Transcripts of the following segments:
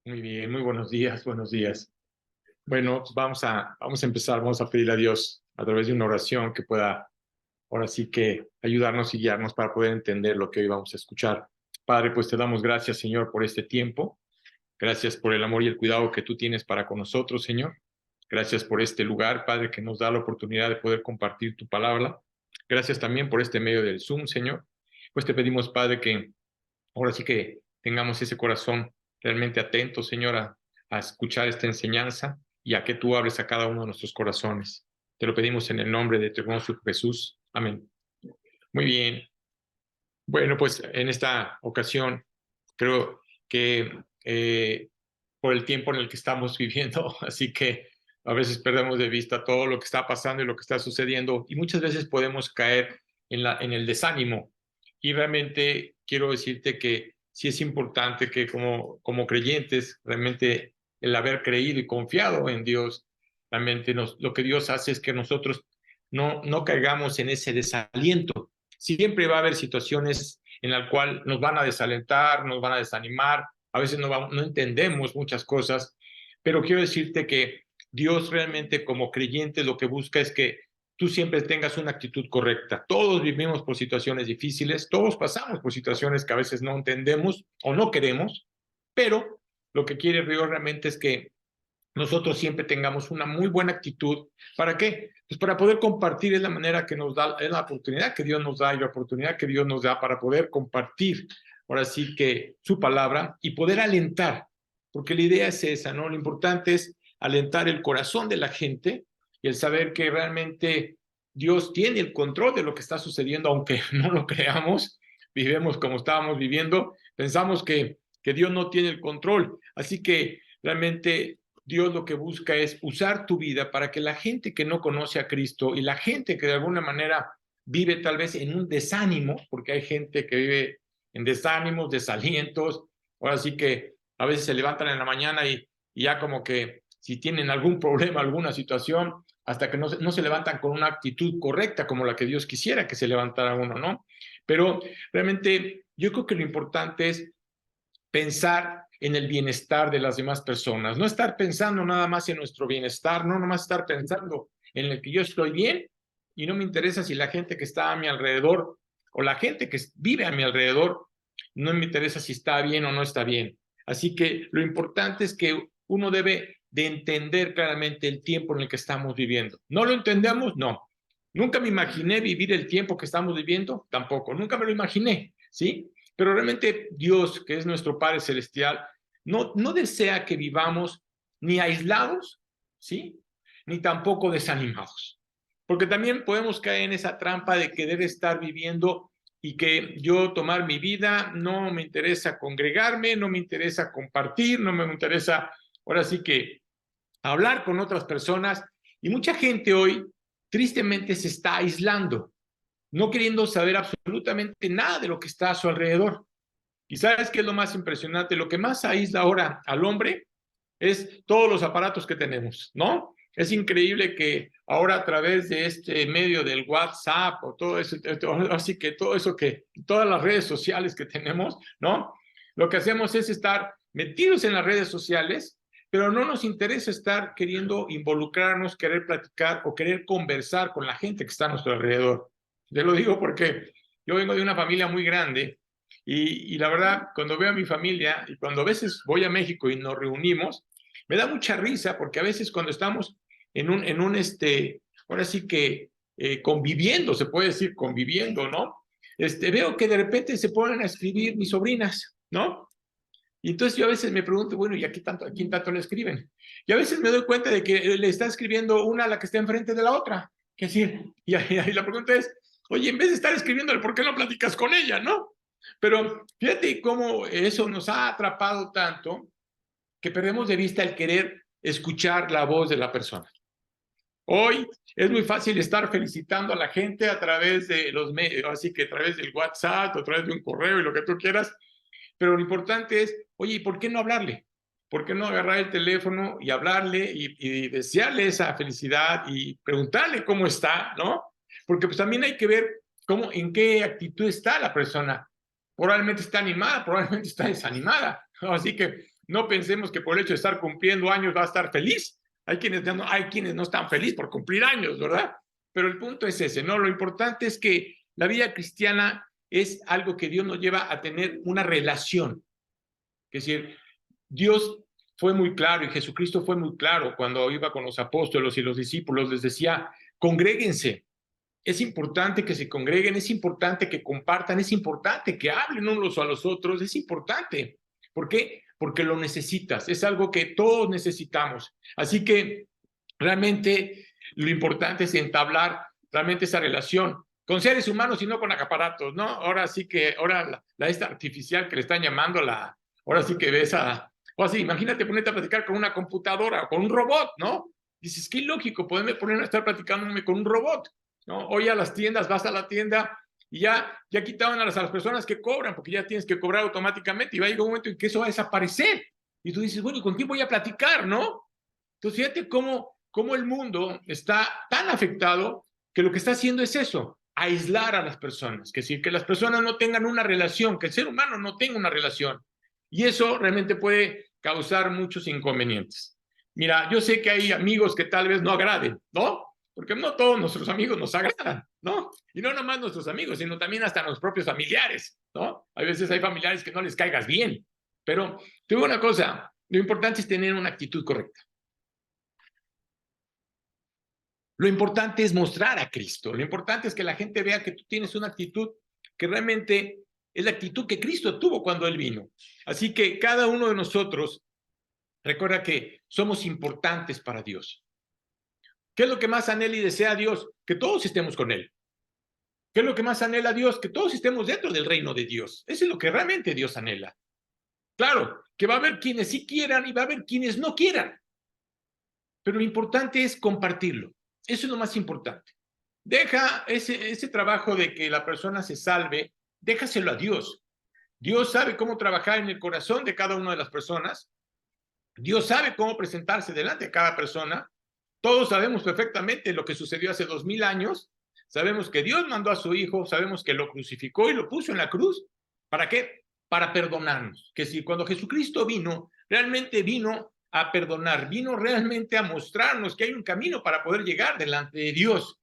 Muy bien, muy buenos días, buenos días. Bueno, vamos a empezar, vamos a pedir a Dios a través de una oración que pueda, ahora sí que ayudarnos y guiarnos para poder entender lo que hoy vamos a escuchar. Padre, pues te damos gracias, Señor, por este tiempo. Gracias por el amor y el cuidado que tú tienes para con nosotros, Señor. Gracias por este lugar, Padre, que nos da la oportunidad de poder compartir tu palabra. Gracias también por este medio del Zoom, Señor. Pues te pedimos, Padre, que ahora sí que tengamos ese corazón realmente atento, Señora, a escuchar esta enseñanza y a que tú hables a cada uno de nuestros corazones. Te lo pedimos en el nombre de tu hermoso Jesús. Amén. Muy bien. Bueno, pues en esta ocasión creo que por el tiempo en el que estamos viviendo, así que a veces perdemos de vista todo lo que está pasando y lo que está sucediendo y muchas veces podemos caer en el desánimo. Y realmente quiero decirte que sí es importante que como creyentes, realmente el haber creído y confiado en Dios, realmente lo que Dios hace es que nosotros no caigamos en ese desaliento. Siempre va a haber situaciones en las cuales nos van a desalentar, nos van a desanimar, a veces no entendemos muchas cosas, pero quiero decirte que Dios realmente como creyente lo que busca es que tú siempre tengas una actitud correcta. Todos vivimos por situaciones difíciles, todos pasamos por situaciones que a veces no entendemos o no queremos, pero lo que quiere Dios realmente es que nosotros siempre tengamos una muy buena actitud. ¿Para qué? Pues para poder compartir es la manera que nos da, es la oportunidad que Dios nos da y la oportunidad que Dios nos da para poder compartir, ahora sí que su palabra y poder alentar, porque la idea es esa, ¿no? Lo importante es alentar el corazón de la gente y el saber que realmente Dios tiene el control de lo que está sucediendo, aunque no lo creamos, vivimos como estábamos viviendo, pensamos que Dios no tiene el control. Así que realmente Dios lo que busca es usar tu vida para que la gente que no conoce a Cristo y la gente que de alguna manera vive tal vez en un desánimo, porque hay gente que vive en desánimos, desalientos, ahora sí que a veces se levantan en la mañana y ya como que si tienen algún problema, alguna situación, hasta que no se levantan con una actitud correcta como la que Dios quisiera que se levantara uno, ¿no? Pero realmente yo creo que lo importante es pensar en el bienestar de las demás personas, no estar pensando nada más en nuestro bienestar, no nada más estar pensando en el que yo estoy bien y no me interesa si la gente que está a mi alrededor o la gente que vive a mi alrededor, no me interesa si está bien o no está bien. Así que lo importante es que uno debe de entender claramente el tiempo en el que estamos viviendo. ¿No lo entendemos? No. Nunca me imaginé vivir el tiempo que estamos viviendo, tampoco. Nunca me lo imaginé, ¿sí? Pero realmente Dios, que es nuestro Padre Celestial, no desea que vivamos ni aislados, ¿sí? Ni tampoco desanimados. Porque también podemos caer en esa trampa de querer estar viviendo y que yo tomar mi vida, no me interesa congregarme, no me interesa compartir, no me interesa, ahora sí que hablar con otras personas. Y mucha gente hoy tristemente se está aislando, no queriendo saber absolutamente nada de lo que está a su alrededor. ¿Y sabes qué es lo más impresionante? Lo que más aísla ahora al hombre es todos los aparatos que tenemos, ¿no? Es increíble que ahora a través de este medio del WhatsApp o todo eso, así que todo eso que, todas las redes sociales que tenemos, ¿no? Lo que hacemos es estar metidos en las redes sociales, pero no nos interesa estar queriendo involucrarnos, querer platicar o querer conversar con la gente que está a nuestro alrededor. Te lo digo porque yo vengo de una familia muy grande y la verdad, cuando veo a mi familia y cuando a veces voy a México y nos reunimos, me da mucha risa porque a veces cuando estamos ahora sí que conviviendo, se puede decir conviviendo, ¿no? Veo que de repente se ponen a escribir mis sobrinas, ¿no? Y entonces yo a veces me pregunto, bueno, ¿y a quién tanto le escriben? Y a veces me doy cuenta de que le está escribiendo una a la que está enfrente de la otra. Que decir, y la pregunta es, oye, en vez de estar escribiéndole, ¿por qué no platicas con ella, no? Pero fíjate cómo eso nos ha atrapado tanto que perdemos de vista el querer escuchar la voz de la persona. Hoy es muy fácil estar felicitando a la gente a través de los medios, así que a través del WhatsApp, a través de un correo y lo que tú quieras, pero lo importante es, oye, ¿y por qué no hablarle? ¿Por qué no agarrar el teléfono y hablarle y desearle esa felicidad y preguntarle cómo está, ¿no? Porque pues también hay que ver en qué actitud está la persona. Probablemente está animada, probablemente está desanimada, ¿no? Así que No pensemos que por el hecho de estar cumpliendo años va a estar feliz. Hay quienes no están felices por cumplir años, ¿verdad? Pero el punto es ese, ¿no? Lo importante es que la vida cristiana es algo que Dios nos lleva a tener una relación. Es decir, Dios fue muy claro y Jesucristo fue muy claro cuando iba con los apóstoles y los discípulos, les decía, congréguense. Es importante que se congreguen, es importante que compartan, es importante que hablen unos a los otros, es importante. ¿Por qué? Porque lo necesitas, es algo que todos necesitamos. Así que realmente lo importante es entablar realmente esa relación con seres humanos y no con aparatos, ¿no? Ahora sí que, ahora esta artificial que le están llamando ahora sí que ves o así, imagínate ponerte a platicar con una computadora o con un robot, ¿no? Dices, qué ilógico ponerme a estar platicándome con un robot, ¿no? Hoy a las tiendas, vas a la tienda y ya quitaban a las personas que cobran, porque ya tienes que cobrar automáticamente y va a llegar un momento en que eso va a desaparecer. Y tú dices, bueno, ¿y con quién voy a platicar, no? Entonces, fíjate cómo el mundo está tan afectado que lo que está haciendo es eso, aislar a las personas, que decir, que las personas no tengan una relación, que el ser humano no tenga una relación. Y eso realmente puede causar muchos inconvenientes. Mira, yo sé que hay amigos que tal vez no agraden, ¿no? Porque no todos nuestros amigos nos agradan, ¿no? Y no nomás nuestros amigos, sino también hasta los propios familiares, ¿no? A veces hay familiares que no les caigas bien. Pero te digo una cosa, lo importante es tener una actitud correcta. Lo importante es mostrar a Cristo. Lo importante es que la gente vea que tú tienes una actitud que realmente es la actitud que Cristo tuvo cuando Él vino. Así que cada uno de nosotros recuerda que somos importantes para Dios. ¿Qué es lo que más anhela y desea Dios? Que todos estemos con Él. ¿Qué es lo que más anhela Dios? Que todos estemos dentro del reino de Dios. Eso es lo que realmente Dios anhela. Claro, que va a haber quienes sí quieran y va a haber quienes no quieran. Pero lo importante es compartirlo. Eso es lo más importante. Deja ese trabajo de que la persona se salve, déjaselo a Dios. Dios sabe cómo trabajar en el corazón de cada una de las personas. Dios sabe cómo presentarse delante de cada persona. Todos sabemos perfectamente lo que sucedió hace 2000 años. Sabemos que Dios mandó a su Hijo, sabemos que lo crucificó y lo puso en la cruz. ¿Para qué? Para perdonarnos. Que si cuando Jesucristo vino, realmente vino a perdonar, vino realmente a mostrarnos que hay un camino para poder llegar delante de Dios.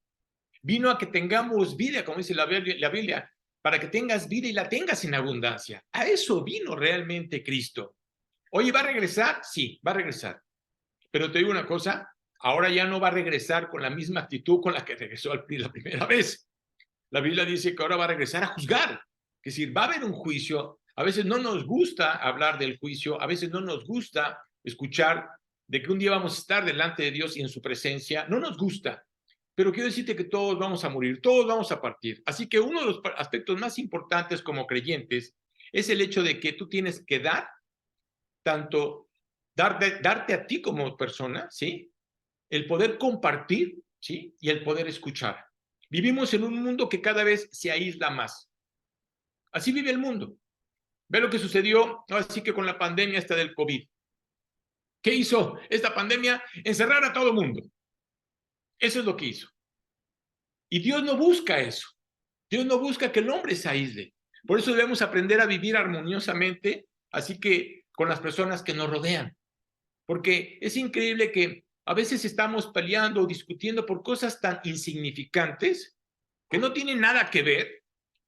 Vino a que tengamos vida, como dice la Biblia, para que tengas vida y la tengas en abundancia. A eso vino realmente Cristo. Oye, ¿va a regresar? Sí, va a regresar. Pero te digo una cosa, ahora ya no va a regresar con la misma actitud con la que regresó la primera vez. La Biblia dice que ahora va a regresar a juzgar. Es decir, va a haber un juicio. A veces no nos gusta hablar del juicio, a veces no nos gusta escuchar de que un día vamos a estar delante de Dios y en su presencia. No nos gusta. Pero quiero decirte que todos vamos a morir, todos vamos a partir. Así que uno de los aspectos más importantes como creyentes es el hecho de que tú tienes que dar, tanto darte a ti como persona, ¿sí? El poder compartir, ¿sí? Y el poder escuchar. Vivimos en un mundo que cada vez se aísla más. Así vive el mundo. Ve lo que sucedió, así que con la pandemia esta del COVID. ¿Qué hizo esta pandemia? Encerrar a todo el mundo. Eso es lo que hizo. Y Dios no busca eso. Dios no busca que el hombre se aísle. Por eso debemos aprender a vivir armoniosamente, así que con las personas que nos rodean. Porque es increíble que a veces estamos peleando o discutiendo por cosas tan insignificantes que no tienen nada que ver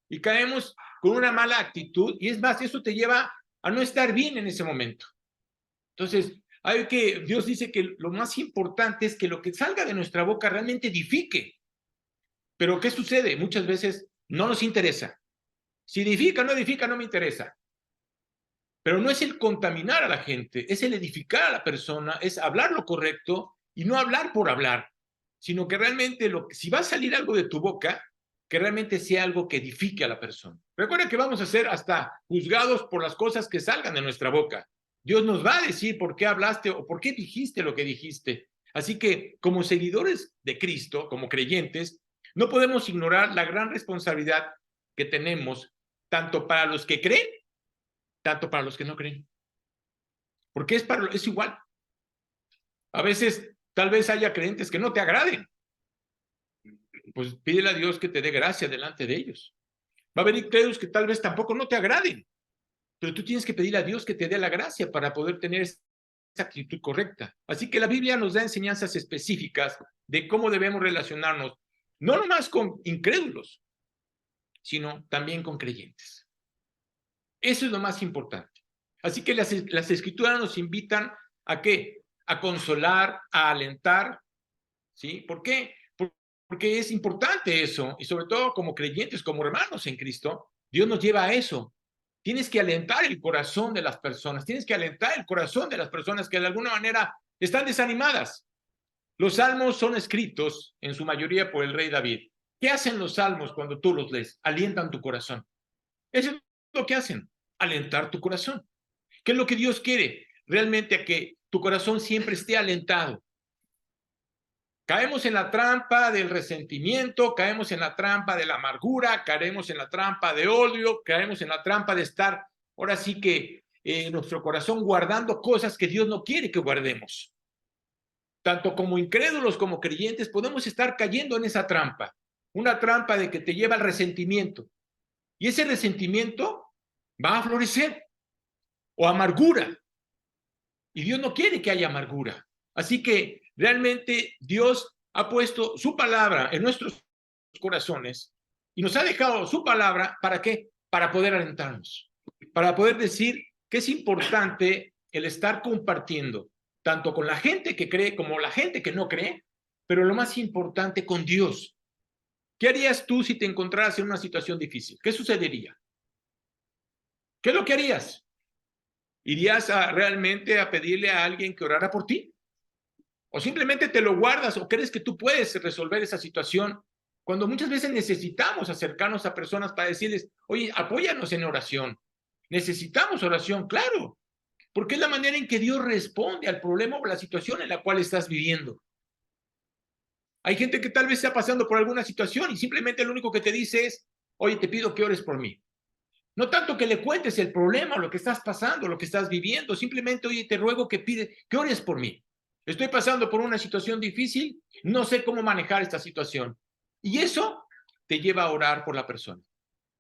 y caemos con una mala actitud y es más, eso te lleva a no estar bien en ese momento. Entonces, Dios dice que lo más importante es que lo que salga de nuestra boca realmente edifique. Pero ¿qué sucede? Muchas veces no nos interesa. Si edifica o no edifica, no me interesa. Pero no es el contaminar a la gente, es el edificar a la persona, es hablar lo correcto y no hablar por hablar, sino que realmente si va a salir algo de tu boca, que realmente sea algo que edifique a la persona. Recuerda que vamos a ser hasta juzgados por las cosas que salgan de nuestra boca. Dios nos va a decir por qué hablaste o por qué dijiste lo que dijiste. Así que como seguidores de Cristo, como creyentes, no podemos ignorar la gran responsabilidad que tenemos, tanto para los que creen, tanto para los que no creen. Porque es igual. A veces, tal vez haya creyentes que no te agraden. Pues pídele a Dios que te dé gracia delante de ellos. Va a haber incrédulos que tal vez tampoco no te agraden. Pero tú tienes que pedirle a Dios que te dé la gracia para poder tener esa actitud correcta. Así que la Biblia nos da enseñanzas específicas de cómo debemos relacionarnos, no nomás con incrédulos, sino también con creyentes. Eso es lo más importante. Así que las escrituras nos invitan a ¿qué? A consolar, a alentar, ¿sí? ¿Por qué? Porque es importante eso, y sobre todo como creyentes, como hermanos en Cristo, Dios nos lleva a eso. Tienes que alentar el corazón de las personas, tienes que alentar el corazón de las personas que de alguna manera están desanimadas. Los salmos son escritos en su mayoría por el rey David. ¿Qué hacen los salmos cuando tú los lees? Alientan tu corazón. Eso es lo que hacen, alentar tu corazón. ¿Qué es lo que Dios quiere? Realmente a que tu corazón siempre esté alentado. Caemos en la trampa del resentimiento, caemos en la trampa de la amargura, caemos en la trampa de odio, caemos en la trampa de estar, ahora sí que en nuestro corazón guardando cosas que Dios no quiere que guardemos. Tanto como incrédulos como creyentes podemos estar cayendo en esa trampa, una trampa de que te lleva al resentimiento. Y ese resentimiento va a florecer, o amargura. Y Dios no quiere que haya amargura. Así que realmente Dios ha puesto su palabra en nuestros corazones y nos ha dejado su palabra, ¿para qué? Para poder alentarnos, para poder decir que es importante el estar compartiendo, tanto con la gente que cree como la gente que no cree, pero lo más importante, con Dios. ¿Qué harías tú si te encontraras en una situación difícil? ¿Qué sucedería? ¿Qué es lo que harías? ¿Irías realmente a pedirle a alguien que orara por ti? ¿O simplemente te lo guardas o crees que tú puedes resolver esa situación? Cuando muchas veces necesitamos acercarnos a personas para decirles, oye, apóyanos en oración. Necesitamos oración, claro, porque es la manera en que Dios responde al problema o la situación en la cual estás viviendo. Hay gente que tal vez está pasando por alguna situación y simplemente lo único que te dice es, oye, te pido que ores por mí. No tanto que le cuentes el problema o lo que estás pasando, lo que estás viviendo, simplemente, oye, te ruego que ores por mí. Estoy pasando por una situación difícil, no sé cómo manejar esta situación. Y eso te lleva a orar por la persona.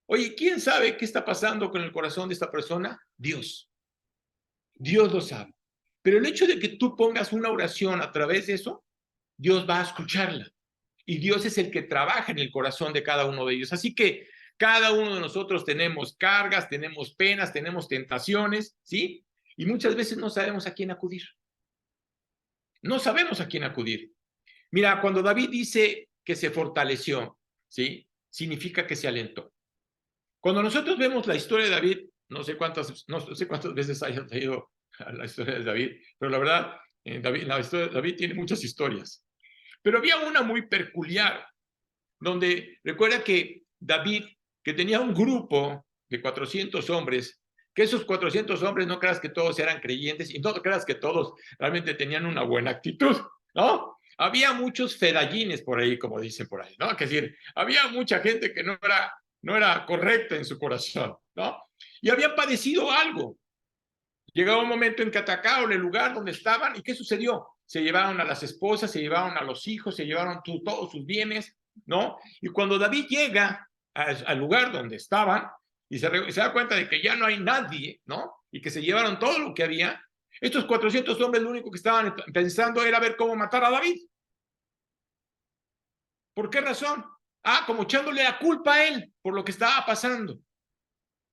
Oye, ¿quién sabe qué está pasando con el corazón de esta persona? Dios. Dios lo sabe. Pero el hecho de que tú pongas una oración a través de eso, Dios va a escucharla. Y Dios es el que trabaja en el corazón de cada uno de ellos. Así que cada uno de nosotros tenemos cargas, tenemos penas, tenemos tentaciones, ¿sí? Y muchas veces no sabemos a quién acudir. No sabemos a quién acudir. Mira, cuando David dice que se fortaleció, ¿sí? Significa que se alentó. Cuando nosotros vemos la historia de David, no sé cuántas veces hayas leído la historia de David, pero la verdad, la historia de David tiene muchas historias. Pero había una muy peculiar, donde recuerda que David, que tenía un grupo de 400 hombres, que esos 400 hombres no creas que todos eran creyentes y no creas que todos realmente tenían una buena actitud, ¿no? Había muchos fedallines por ahí, como dicen por ahí, ¿no? Es decir, había mucha gente que no era correcta en su corazón, ¿no? Y habían padecido algo. Llegaba un momento en que atacaron el lugar donde estaban, ¿y qué sucedió? Se llevaron a las esposas, se llevaron a los hijos, se llevaron todos sus bienes, ¿no? Y cuando David llega al lugar donde estaban y se da cuenta de que ya no hay nadie, ¿no? Y que se llevaron todo lo que había, estos 400 hombres lo único que estaban pensando era ver cómo matar a David. ¿Por qué razón? Como echándole la culpa a él por lo que estaba pasando.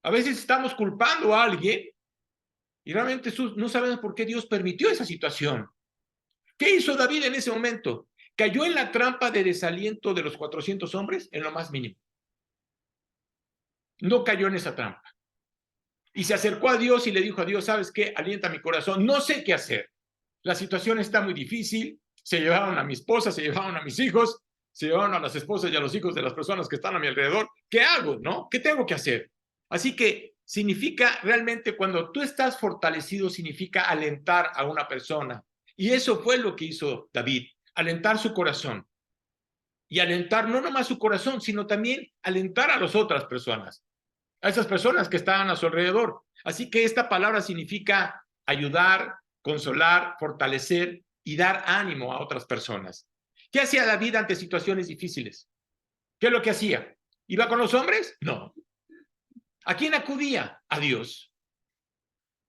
A veces estamos culpando a alguien y realmente no sabemos por qué Dios permitió esa situación. ¿Qué hizo David en ese momento? Cayó en la trampa de desaliento de los 400 hombres en lo más mínimo. No cayó en esa trampa. Y se acercó a Dios y le dijo a Dios, ¿sabes qué? Alienta mi corazón, no sé qué hacer. La situación está muy difícil, se llevaron a mi esposa, se llevaron a mis hijos, se llevaron a las esposas y a los hijos de las personas que están a mi alrededor. ¿Qué hago, no? ¿Qué tengo que hacer? Así que significa realmente cuando tú estás fortalecido, significa alentar a una persona. Y eso fue lo que hizo David, alentar su corazón. Y alentar no nomás su corazón, sino también alentar a las otras personas, a esas personas que estaban a su alrededor. Así que esta palabra significa ayudar, consolar, fortalecer y dar ánimo a otras personas. ¿Qué hacía David ante situaciones difíciles? ¿Qué es lo que hacía? ¿Iba con los hombres? No. ¿A quién acudía? A Dios.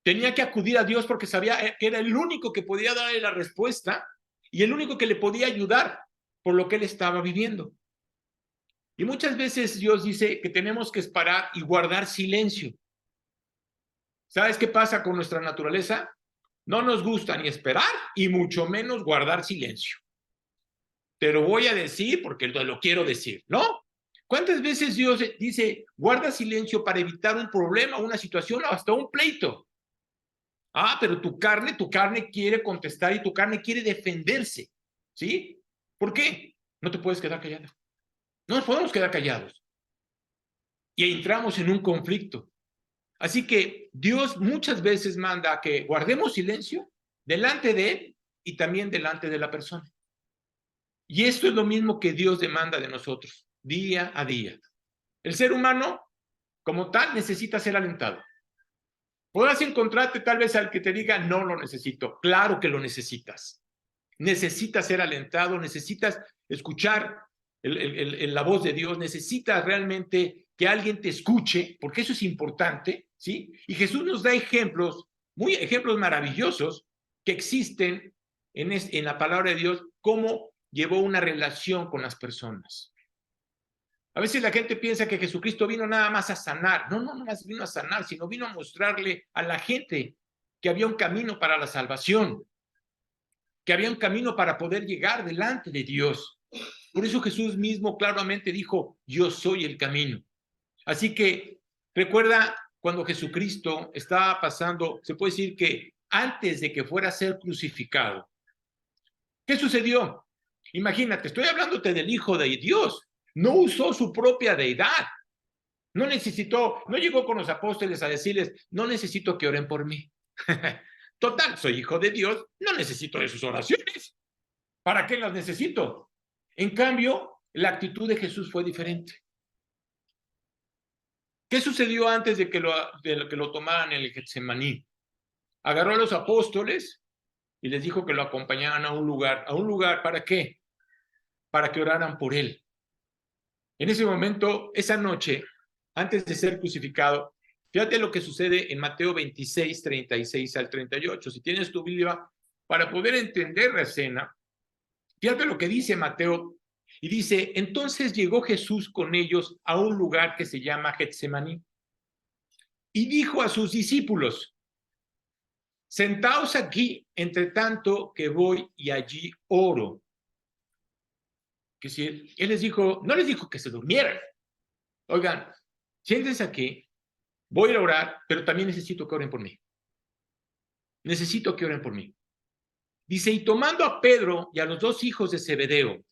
Tenía que acudir a Dios porque sabía que era el único que podía darle la respuesta y el único que le podía ayudar por lo que él estaba viviendo. Y muchas veces Dios dice que tenemos que parar y guardar silencio. ¿Sabes qué pasa con nuestra naturaleza? No nos gusta ni esperar y mucho menos guardar silencio. Te lo voy a decir porque lo quiero decir, ¿no? ¿Cuántas veces Dios dice, guarda silencio para evitar un problema, una situación o hasta un pleito? Ah, pero tu carne quiere contestar y tu carne quiere defenderse, ¿sí? ¿Por qué? No te puedes quedar callado. No nos podemos quedar callados. Y entramos en un conflicto. Así que Dios muchas veces manda que guardemos silencio delante de Él y también delante de la persona. Y esto es lo mismo que Dios demanda de nosotros, día a día. El ser humano, como tal, necesita ser alentado. Podrás encontrarte tal vez al que te diga, no lo necesito. Claro que lo necesitas. Necesitas ser alentado, necesitas escuchar la voz de Dios, necesitas realmente que alguien te escuche, porque eso es importante, ¿sí? Y Jesús nos da ejemplos maravillosos que existen en la palabra de Dios, cómo llevó una relación con las personas. A veces la gente piensa que Jesucristo vino nada más a sanar. No más vino a sanar, sino vino a mostrarle a la gente que había un camino para la salvación, que había un camino para poder llegar delante de Dios. Por eso Jesús mismo claramente dijo, yo soy el camino. Así que recuerda cuando Jesucristo estaba pasando, se puede decir que antes de que fuera a ser crucificado, ¿qué sucedió? Imagínate, estoy hablándote del Hijo de Dios. No usó su propia deidad. No llegó con los apóstoles a decirles, no necesito que oren por mí. Total, soy hijo de Dios, no necesito de sus oraciones. ¿Para qué las necesito? En cambio, la actitud de Jesús fue diferente. ¿Qué sucedió antes de que lo tomaran en el Getsemaní? Agarró a los apóstoles y les dijo que lo acompañaran a un lugar. ¿A un lugar para qué? Para que oraran por él. En ese momento, esa noche, antes de ser crucificado, fíjate lo que sucede en Mateo 26, 36 al 38. Si tienes tu Biblia, para poder entender la escena, fíjate lo que dice Mateo. Y dice, entonces llegó Jesús con ellos a un lugar que se llama Getsemaní. Y dijo a sus discípulos, sentaos aquí, entre tanto que voy y allí oro. Que si él les dijo, no les dijo que se durmieran. Oigan, siéntense aquí, voy a orar, pero también necesito que oren por mí. Necesito que oren por mí. Dice, y tomando a Pedro y a los dos hijos de Zebedeo,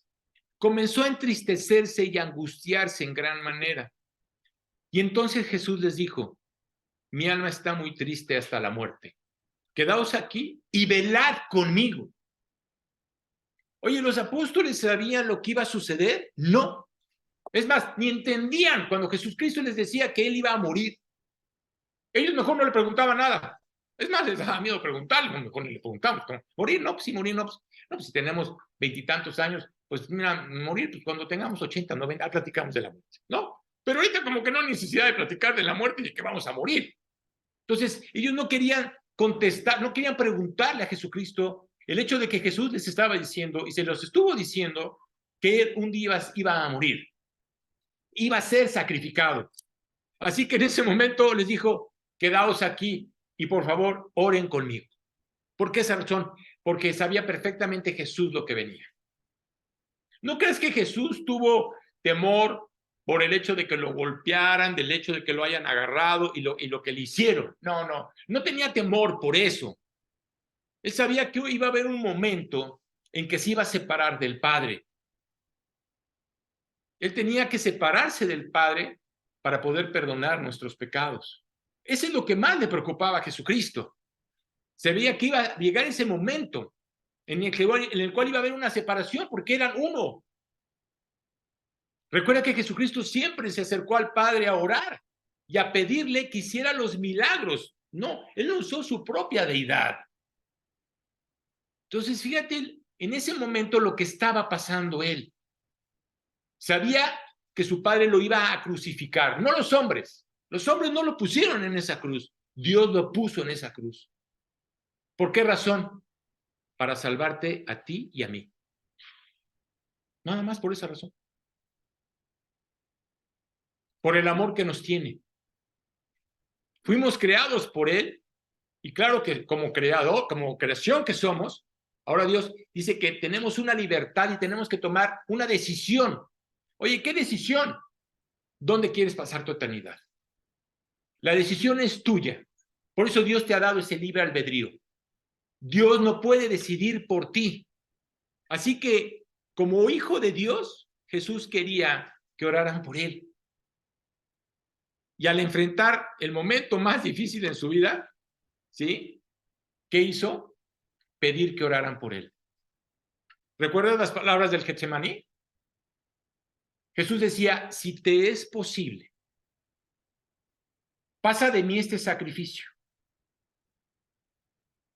comenzó a entristecerse y a angustiarse en gran manera. Y entonces Jesús les dijo, mi alma está muy triste hasta la muerte. Quedaos aquí y velad conmigo. Oye, ¿los apóstoles sabían lo que iba a suceder? No. Es más, ni entendían cuando Jesucristo les decía que él iba a morir. Ellos mejor no le preguntaban nada. Es más, les daba miedo preguntarle, mejor ni le preguntamos. ¿Morir? No, pues sí, morir, no. Pues si tenemos veintitantos años, pues mira, morir, pues cuando tengamos 80, 90, platicamos de la muerte, ¿no? Pero ahorita como que no hay necesidad de platicar de la muerte y de que vamos a morir. Entonces, ellos no querían contestar, no querían preguntarle a Jesucristo el hecho de que Jesús les estaba diciendo, y se los estuvo diciendo, que él un día iba a morir, iba a ser sacrificado. Así que en ese momento les dijo, quedaos aquí y por favor oren conmigo. ¿Por qué esa razón? Porque sabía perfectamente Jesús lo que venía. ¿No crees que Jesús tuvo temor por el hecho de que lo golpearan, del hecho de que lo hayan agarrado y lo que le hicieron? No tenía temor por eso. Él sabía que iba a haber un momento en que se iba a separar del Padre. Él tenía que separarse del Padre para poder perdonar nuestros pecados. Eso es lo que más le preocupaba a Jesucristo. Se veía que iba a llegar ese momento en el cual iba a haber una separación porque eran uno. Recuerda que Jesucristo siempre se acercó al Padre a orar y a pedirle que hiciera los milagros. No, él no usó su propia deidad. Entonces, fíjate en ese momento lo que estaba pasando él. Sabía que su padre lo iba a crucificar, no los hombres. Los hombres no lo pusieron en esa cruz. Dios lo puso en esa cruz. ¿Por qué razón? Para salvarte a ti y a mí. Nada más por esa razón. Por el amor que nos tiene. Fuimos creados por Él, y claro que como creador, como creación que somos, ahora Dios dice que tenemos una libertad y tenemos que tomar una decisión. Oye, ¿qué decisión? ¿Dónde quieres pasar tu eternidad? La decisión es tuya. Por eso Dios te ha dado ese libre albedrío. Dios no puede decidir por ti. Así que, como hijo de Dios, Jesús quería que oraran por Él. Y al enfrentar el momento más difícil en su vida, ¿sí? ¿Qué hizo? Pedir que oraran por Él. ¿Recuerdas las palabras del Getsemaní? Jesús decía, si te es posible, pasa de mí este sacrificio,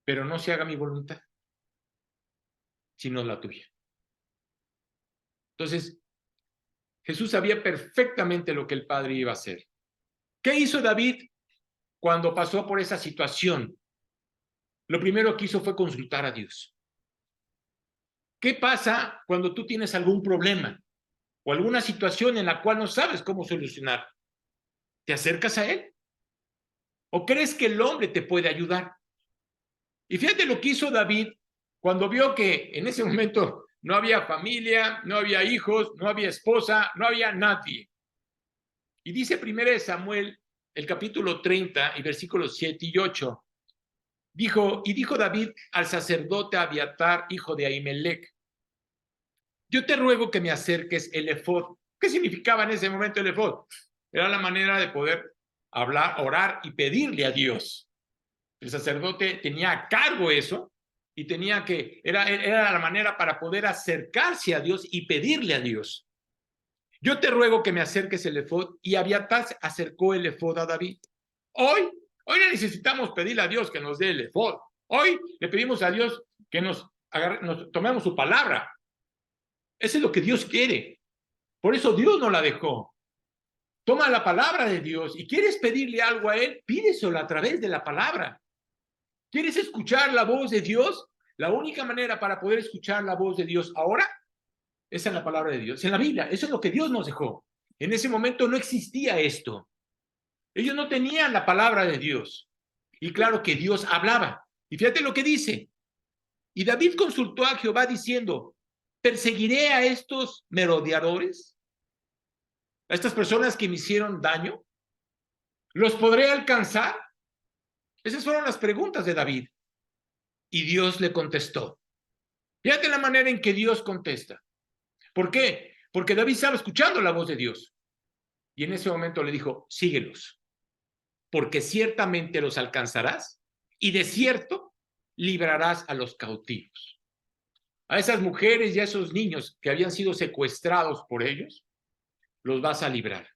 pero no se haga mi voluntad, sino la tuya. Entonces, Jesús sabía perfectamente lo que el Padre iba a hacer. ¿Qué hizo David cuando pasó por esa situación? Lo primero que hizo fue consultar a Dios. ¿Qué pasa cuando tú tienes algún problema o alguna situación en la cual no sabes cómo solucionar? ¿Te acercas a Él? ¿O crees que el hombre te puede ayudar? Y fíjate lo que hizo David cuando vio que en ese momento no había familia, no había hijos, no había esposa, no había nadie. Y dice 1 Samuel, el capítulo 30 y versículos 7 y 8. Dijo David al sacerdote Abiatar, hijo de Ahimelech, yo te ruego que me acerques el efod. ¿Qué significaba en ese momento el efod? Era la manera de poder hablar, orar y pedirle a Dios. El sacerdote tenía a cargo eso y era la manera para poder acercarse a Dios y pedirle a Dios. Yo te ruego que me acerques el efod, y Abiatar acercó el efod a David. Hoy necesitamos pedirle a Dios que nos dé el efod. Hoy le pedimos a Dios que nos tomemos su palabra. Eso es lo que Dios quiere. Por eso Dios no la dejó. Toma la palabra de Dios y quieres pedirle algo a Él, pídeselo a través de la palabra. ¿Quieres escuchar la voz de Dios? La única manera para poder escuchar la voz de Dios ahora es en la palabra de Dios, en la Biblia. Eso es lo que Dios nos dejó. En ese momento no existía esto. Ellos no tenían la palabra de Dios. Y claro que Dios hablaba. Y fíjate lo que dice. Y David consultó a Jehová diciendo, ¿perseguiré a estos merodeadores? ¿A estas personas que me hicieron daño? ¿Los podré alcanzar? Esas fueron las preguntas de David. Y Dios le contestó. Fíjate la manera en que Dios contesta. ¿Por qué? Porque David estaba escuchando la voz de Dios. Y en ese momento le dijo, síguelos, porque ciertamente los alcanzarás y de cierto librarás a los cautivos. A esas mujeres y a esos niños que habían sido secuestrados por ellos, los vas a librar.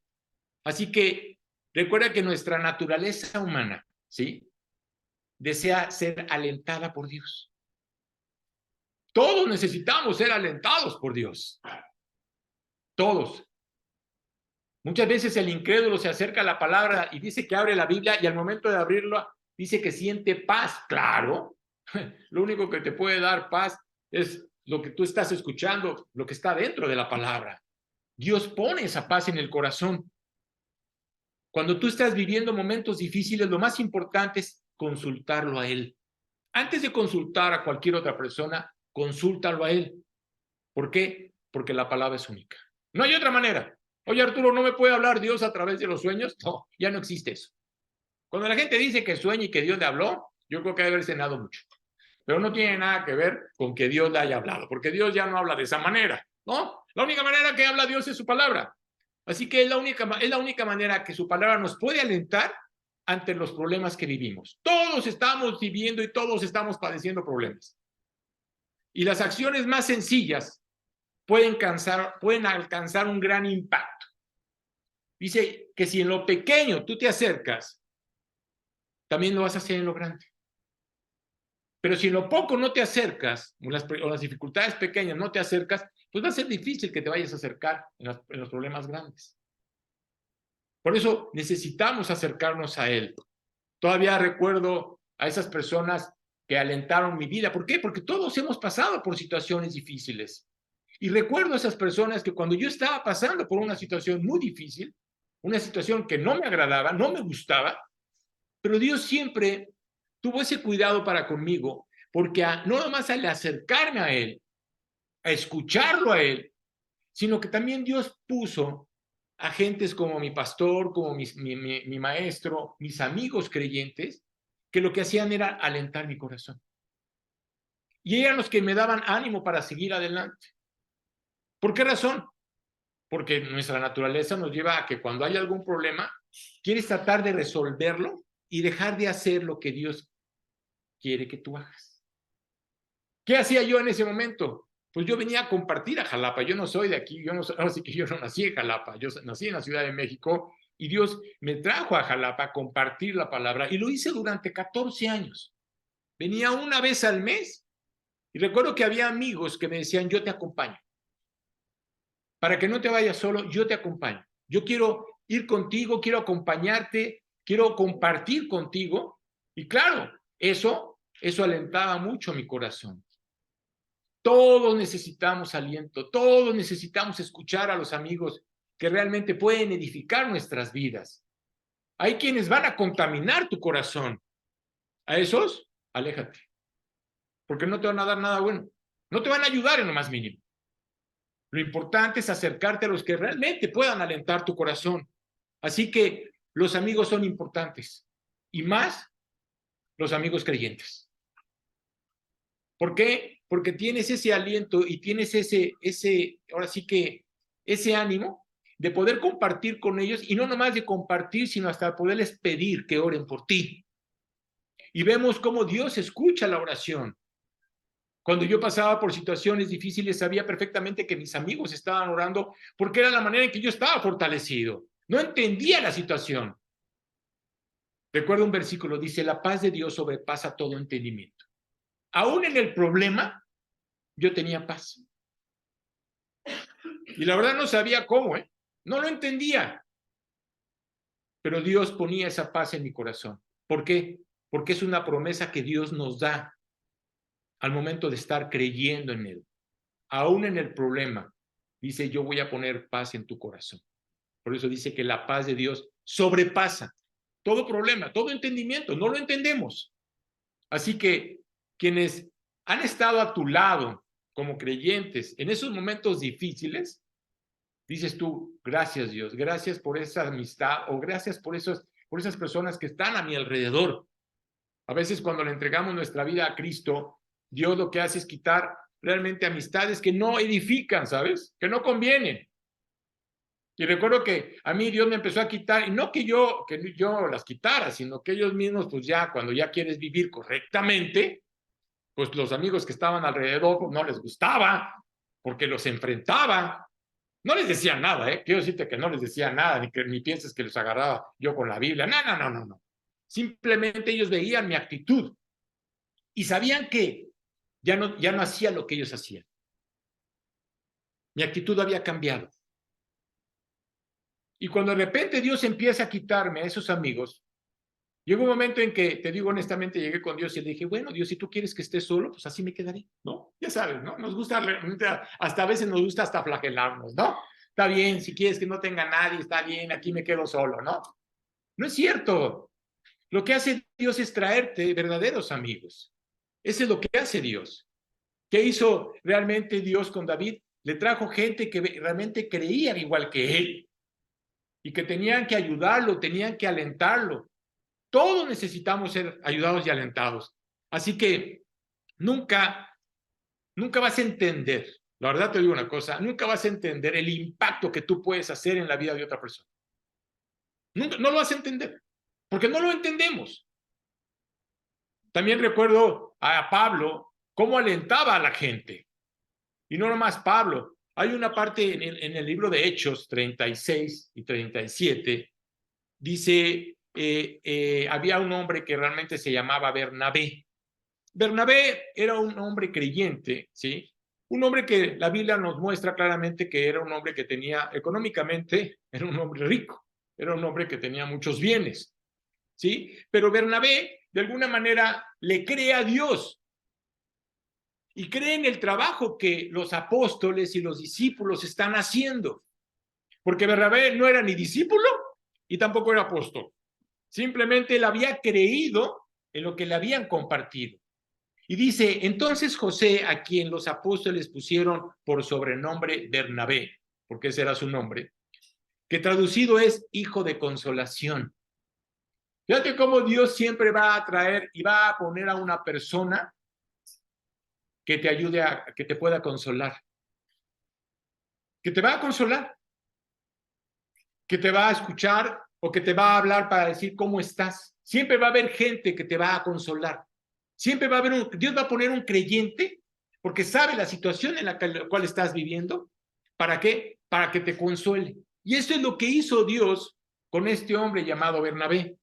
Así que recuerda que nuestra naturaleza humana, ¿sí?, desea ser alentada por Dios. Todos necesitamos ser alentados por Dios. Todos. Muchas veces el incrédulo se acerca a la palabra y dice que abre la Biblia y al momento de abrirla dice que siente paz. Claro, lo único que te puede dar paz es lo que tú estás escuchando, lo que está dentro de la palabra. Dios pone esa paz en el corazón. Cuando tú estás viviendo momentos difíciles, lo más importante es consultarlo a Él. Antes de consultar a cualquier otra persona, consúltalo a Él. ¿Por qué? Porque la palabra es única. No hay otra manera. Oye, Arturo, ¿no me puede hablar Dios a través de los sueños? No, ya no existe eso. Cuando la gente dice que sueña y que Dios le habló, yo creo que debe haber cenado mucho. Pero no tiene nada que ver con que Dios le haya hablado, porque Dios ya no habla de esa manera, ¿no? La única manera que habla Dios es su palabra. Así que es la única manera que su palabra nos puede alentar ante los problemas que vivimos. Todos estamos viviendo y todos estamos padeciendo problemas. Y las acciones más sencillas pueden alcanzar un gran impacto. Dice que si en lo pequeño tú te acercas, también lo vas a hacer en lo grande. Pero si en lo poco no te acercas, o las dificultades pequeñas no te acercas, pues va a ser difícil que te vayas a acercar en los problemas grandes. Por eso necesitamos acercarnos a Él. Todavía recuerdo a esas personas que alentaron mi vida. ¿Por qué? Porque todos hemos pasado por situaciones difíciles. Y recuerdo a esas personas que cuando yo estaba pasando por una situación muy difícil, una situación que no me agradaba, no me gustaba, pero Dios siempre tuvo ese cuidado para conmigo, porque no nomás al acercarme a Él, a escucharlo a Él, sino que también Dios puso a gentes como mi pastor, como mi maestro, mis amigos creyentes, que lo que hacían era alentar mi corazón. Y eran los que me daban ánimo para seguir adelante. ¿Por qué razón? Porque nuestra naturaleza nos lleva a que cuando hay algún problema, quieres tratar de resolverlo y dejar de hacer lo que Dios quiere que tú hagas. ¿Qué hacía yo en ese momento? Pues yo venía a compartir a Jalapa. Yo no soy de aquí, ahora sí que yo no nací en Jalapa, yo nací en la Ciudad de México y Dios me trajo a Jalapa a compartir la palabra y lo hice durante 14 años. Venía una vez al mes y recuerdo que había amigos que me decían, yo te acompaño. Para que no te vayas solo, yo te acompaño. Yo quiero ir contigo, quiero acompañarte, quiero compartir contigo. Y claro, eso alentaba mucho mi corazón. Todos necesitamos aliento, todos necesitamos escuchar a los amigos que realmente pueden edificar nuestras vidas. Hay quienes van a contaminar tu corazón. A esos, aléjate, porque no te van a dar nada bueno. No te van a ayudar en lo más mínimo. Lo importante es acercarte a los que realmente puedan alentar tu corazón. Así que los amigos son importantes y más los amigos creyentes. ¿Por qué? Porque tienes ese aliento y tienes ahora sí que ese ánimo de poder compartir con ellos y no nomás de compartir, sino hasta poderles pedir que oren por ti. Y vemos cómo Dios escucha la oración. Cuando yo pasaba por situaciones difíciles, sabía perfectamente que mis amigos estaban orando porque era la manera en que yo estaba fortalecido. No entendía la situación. Recuerdo un versículo, dice, la paz de Dios sobrepasa todo entendimiento. Aún en el problema, yo tenía paz. Y la verdad no sabía cómo, no lo entendía. Pero Dios ponía esa paz en mi corazón. ¿Por qué? Porque es una promesa que Dios nos da al momento de estar creyendo en Él. Aún en el problema, dice, yo voy a poner paz en tu corazón. Por eso dice que la paz de Dios sobrepasa todo problema, todo entendimiento. No lo entendemos. Así que quienes han estado a tu lado como creyentes en esos momentos difíciles, dices tú, gracias Dios, gracias por esa amistad o gracias por esas personas que están a mi alrededor. A veces cuando le entregamos nuestra vida a Cristo, Dios lo que hace es quitar realmente amistades que no edifican, ¿sabes? Que no convienen. Y recuerdo que a mí Dios me empezó a quitar, y no que yo las quitara, sino que ellos mismos, pues ya, cuando ya quieres vivir correctamente, pues los amigos que estaban alrededor pues, no les gustaba, porque los enfrentaba. No les decía nada, quiero decirte que no les decía nada, ni pienses que los agarraba yo con la Biblia. No. Simplemente ellos veían mi actitud y sabían que ya no hacía lo que ellos hacían. Mi actitud había cambiado. Y cuando de repente Dios empieza a quitarme a esos amigos, llegó un momento en que, te digo honestamente, llegué con Dios y le dije, bueno, Dios, si tú quieres que esté solo, pues así me quedaré, ¿no? Ya sabes, ¿no? Nos gusta, hasta a veces nos gusta hasta flagelarnos, ¿no? Está bien, si quieres que no tenga nadie, está bien, aquí me quedo solo, ¿no? No es cierto. Lo que hace Dios es traerte verdaderos amigos. Eso es lo que hace Dios. ¿Qué hizo realmente Dios con David? Le trajo gente que realmente creía igual que él y que tenían que ayudarlo, tenían que alentarlo. Todos necesitamos ser ayudados y alentados. Así que nunca vas a entender, la verdad te digo una cosa, nunca vas a entender el impacto que tú puedes hacer en la vida de otra persona. Nunca, no lo vas a entender, porque no lo entendemos. También recuerdo a Pablo cómo alentaba a la gente. Y no nomás Pablo. Hay una parte en el libro de Hechos 36 y 37, dice, había un hombre que realmente se llamaba Bernabé. Bernabé era un hombre creyente, ¿sí? Un hombre que la Biblia nos muestra claramente que era un hombre que tenía, económicamente, era un hombre rico, era un hombre que tenía muchos bienes. ¿sí? Pero Bernabé, de alguna manera, le cree a Dios y cree en el trabajo que los apóstoles y los discípulos están haciendo. Porque Bernabé no era ni discípulo y tampoco era apóstol. Simplemente él había creído en lo que le habían compartido. Y dice, entonces José, a quien los apóstoles pusieron por sobrenombre Bernabé, porque ese era su nombre, que traducido es hijo de consolación. Fíjate cómo Dios siempre va a traer y va a poner a una persona que te ayude a que te pueda consolar. Que te va a consolar. Que te va a escuchar o que te va a hablar para decir cómo estás. Siempre va a haber gente que te va a consolar. Siempre va a haber Dios va a poner un creyente porque sabe la situación en la cual estás viviendo. ¿Para qué? Para que te consuele. Y esto es lo que hizo Dios con este hombre llamado Bernabé.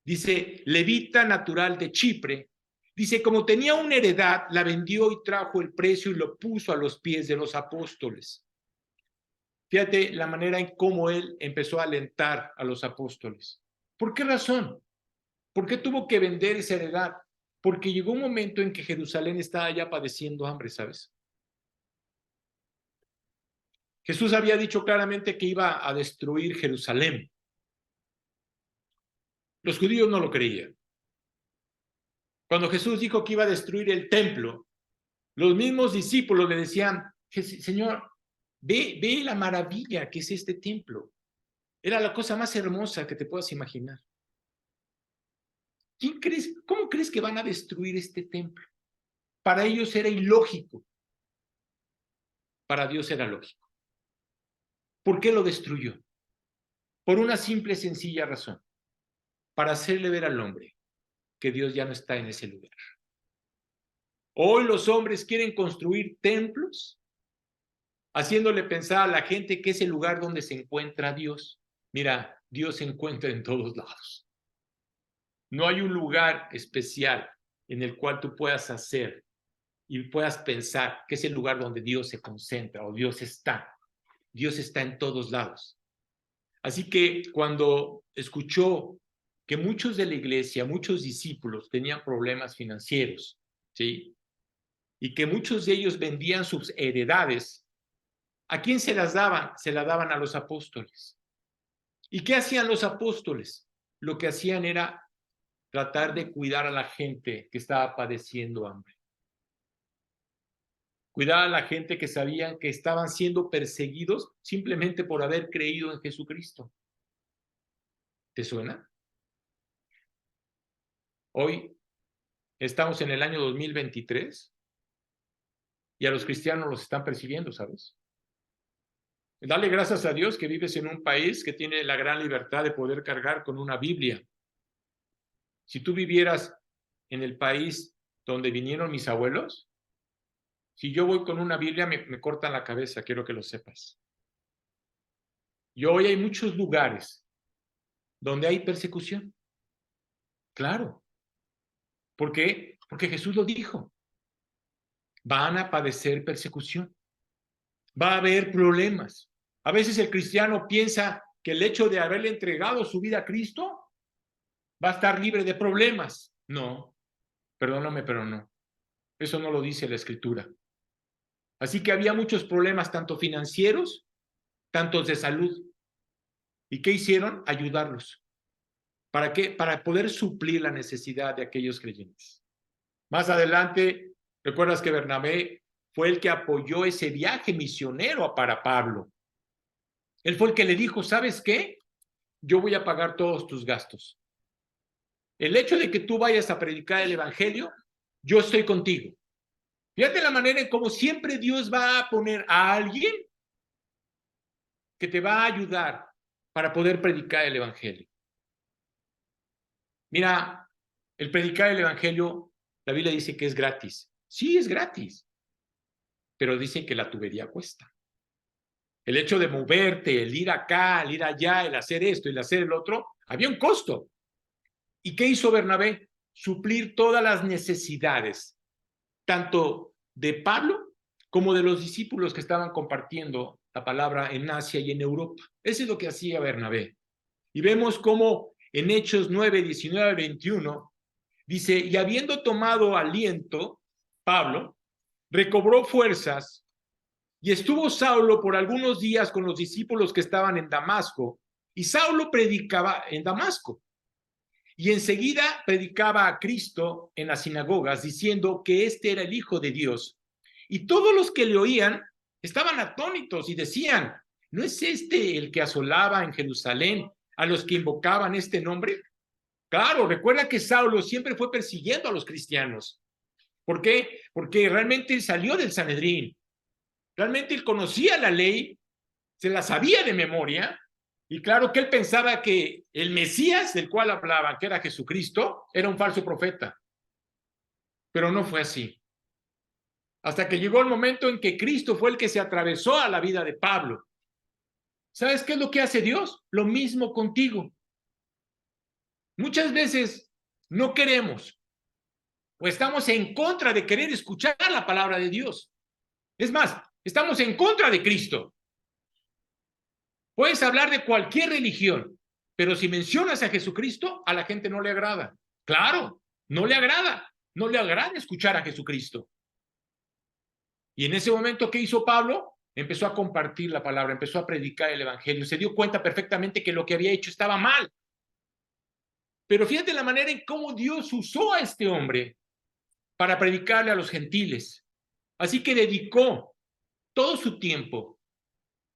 Dice, levita natural de Chipre. Dice, como tenía una heredad, la vendió y trajo el precio y lo puso a los pies de los apóstoles. Fíjate la manera en cómo él empezó a alentar a los apóstoles. ¿Por qué razón? ¿Por qué tuvo que vender esa heredad? Porque llegó un momento en que Jerusalén estaba ya padeciendo hambre, ¿sabes? Jesús había dicho claramente que iba a destruir Jerusalén. Los judíos no lo creían. Cuando Jesús dijo que iba a destruir el templo, los mismos discípulos le decían, Señor, ve la maravilla que es este templo. Era la cosa más hermosa que te puedas imaginar. ¿Cómo crees que van a destruir este templo? Para ellos era ilógico. Para Dios era lógico. ¿Por qué lo destruyó? Por una simple, sencilla razón. Para hacerle ver al hombre que Dios ya no está en ese lugar. Hoy los hombres quieren construir templos, haciéndole pensar a la gente que es el lugar donde se encuentra Dios. Mira, Dios se encuentra en todos lados. No hay un lugar especial en el cual tú puedas hacer y puedas pensar que es el lugar donde Dios se concentra o Dios está. Dios está en todos lados. Así que cuando escuchó que muchos de la iglesia, muchos discípulos tenían problemas financieros, ¿sí? Y que muchos de ellos vendían sus heredades, ¿a quién se las daban? Se las daban a los apóstoles. ¿Y qué hacían los apóstoles? Lo que hacían era tratar de cuidar a la gente que estaba padeciendo hambre. Cuidar a la gente que sabían que estaban siendo perseguidos simplemente por haber creído en Jesucristo. ¿Te suena? Hoy estamos en el año 2023 y a los cristianos los están persiguiendo, ¿sabes? Dale gracias a Dios que vives en un país que tiene la gran libertad de poder cargar con una Biblia. Si tú vivieras en el país donde vinieron mis abuelos, si yo voy con una Biblia me cortan la cabeza, quiero que lo sepas. Y hoy hay muchos lugares donde hay persecución. Claro. ¿Por qué? Porque Jesús lo dijo. Van a padecer persecución. Va a haber problemas. A veces el cristiano piensa que el hecho de haberle entregado su vida a Cristo va a estar libre de problemas. No, perdóname, pero no. Eso no lo dice la Escritura. Así que había muchos problemas, tanto financieros, tanto de salud. ¿Y qué hicieron? Ayudarlos. ¿Para qué? Para poder suplir la necesidad de aquellos creyentes. Más adelante, recuerdas que Bernabé fue el que apoyó ese viaje misionero para Pablo. Él fue el que le dijo, ¿sabes qué? Yo voy a pagar todos tus gastos. El hecho de que tú vayas a predicar el evangelio, yo estoy contigo. Fíjate la manera en cómo siempre Dios va a poner a alguien que te va a ayudar para poder predicar el evangelio. Mira, el predicar el evangelio, la Biblia dice que es gratis. Sí, es gratis, pero dicen que la tubería cuesta. El hecho de moverte, el ir acá, el ir allá, el hacer esto, el hacer el otro, había un costo. ¿Y qué hizo Bernabé? Suplir todas las necesidades, tanto de Pablo como de los discípulos que estaban compartiendo la palabra en Asia y en Europa. Eso es lo que hacía Bernabé. Y vemos cómo en Hechos 9, 19 al 21, dice, y habiendo tomado aliento, Pablo recobró fuerzas y estuvo Saulo por algunos días con los discípulos que estaban en Damasco, y Saulo predicaba en Damasco. Y enseguida predicaba a Cristo en las sinagogas, diciendo que este era el Hijo de Dios. Y todos los que le oían estaban atónitos y decían, ¿no es este el que asolaba en Jerusalén a los que invocaban este nombre? Claro, recuerda que Saulo siempre fue persiguiendo a los cristianos. ¿Por qué? Porque realmente él salió del Sanedrín. Realmente él conocía la ley, se la sabía de memoria, y claro que él pensaba que el Mesías del cual hablaban, que era Jesucristo, era un falso profeta. Pero no fue así. Hasta que llegó el momento en que Cristo fue el que se atravesó a la vida de Pablo. ¿Sabes qué es lo que hace Dios? Lo mismo contigo. Muchas veces no queremos o estamos en contra de querer escuchar la palabra de Dios. Es más, estamos en contra de Cristo. Puedes hablar de cualquier religión, pero si mencionas a Jesucristo, a la gente no le agrada. Claro, no le agrada. No le agrada escuchar a Jesucristo. Y en ese momento, ¿qué hizo Pablo? Empezó a compartir la palabra, empezó a predicar el evangelio. Se dio cuenta perfectamente que lo que había hecho estaba mal. Pero fíjate la manera en cómo Dios usó a este hombre para predicarle a los gentiles. Así que dedicó todo su tiempo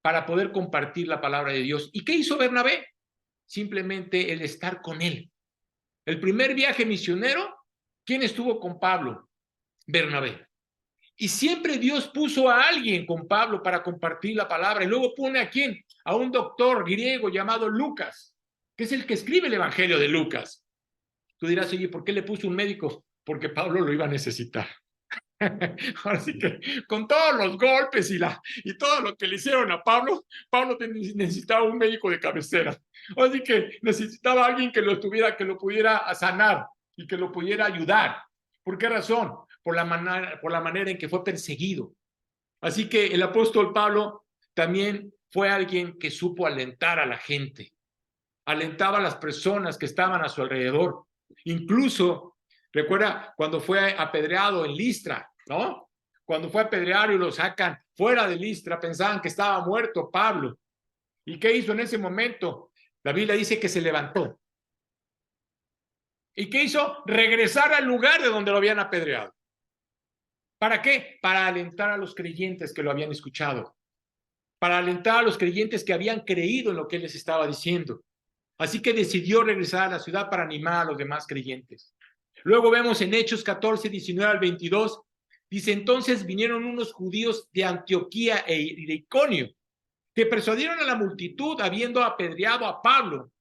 para poder compartir la palabra de Dios. ¿Y qué hizo Bernabé? Simplemente el estar con él. El primer viaje misionero, ¿quién estuvo con Pablo? Bernabé. Y siempre Dios puso a alguien con Pablo para compartir la palabra. Y luego pone a quién? A un doctor griego llamado Lucas, que es el que escribe el evangelio de Lucas. Tú dirás, oye, ¿por qué le puso un médico? Porque Pablo lo iba a necesitar. Así que con todos los golpes y todo lo que le hicieron a Pablo, Pablo necesitaba un médico de cabecera. Así que necesitaba a alguien que lo pudiera sanar y que lo pudiera ayudar. ¿Por qué razón? Por la manera en que fue perseguido. Así que el apóstol Pablo también fue alguien que supo alentar a la gente, alentaba a las personas que estaban a su alrededor. Incluso, recuerda cuando fue apedreado en Listra, ¿no? Cuando fue apedreado y lo sacan fuera de Listra, pensaban que estaba muerto Pablo. ¿Y qué hizo en ese momento? La Biblia dice que se levantó. ¿Y qué hizo? Regresar al lugar de donde lo habían apedreado. ¿Para qué? Para alentar a los creyentes que lo habían escuchado. Para alentar a los creyentes que habían creído en lo que él les estaba diciendo. Así que decidió regresar a la ciudad para animar a los demás creyentes. Luego vemos en Hechos 14, 19 al 22, dice, entonces vinieron unos judíos de Antioquía e de Iconio, que persuadieron a la multitud, habiendo apedreado a Pablo.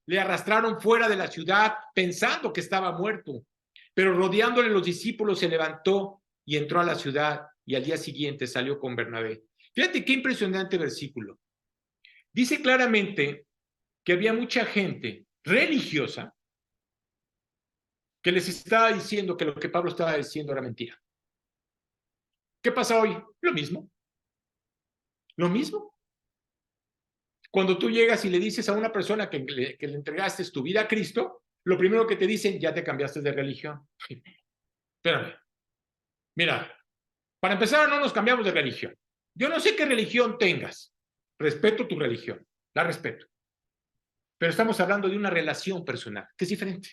Le arrastraron fuera de la ciudad pensando que estaba muerto, pero rodeándole los discípulos se levantó y entró a la ciudad y al día siguiente salió con Bernabé. Fíjate qué impresionante versículo. Dice claramente que había mucha gente religiosa que les estaba diciendo que lo que Pablo estaba diciendo era mentira. ¿Qué pasa hoy? Lo mismo. Lo mismo. Cuando tú llegas y le dices a una persona que le entregaste tu vida a Cristo, lo primero que te dicen, ya te cambiaste de religión. Espérame. Mira, para empezar, no nos cambiamos de religión. Yo no sé qué religión tengas. Respeto tu religión. La respeto. Pero estamos hablando de una relación personal, que es diferente.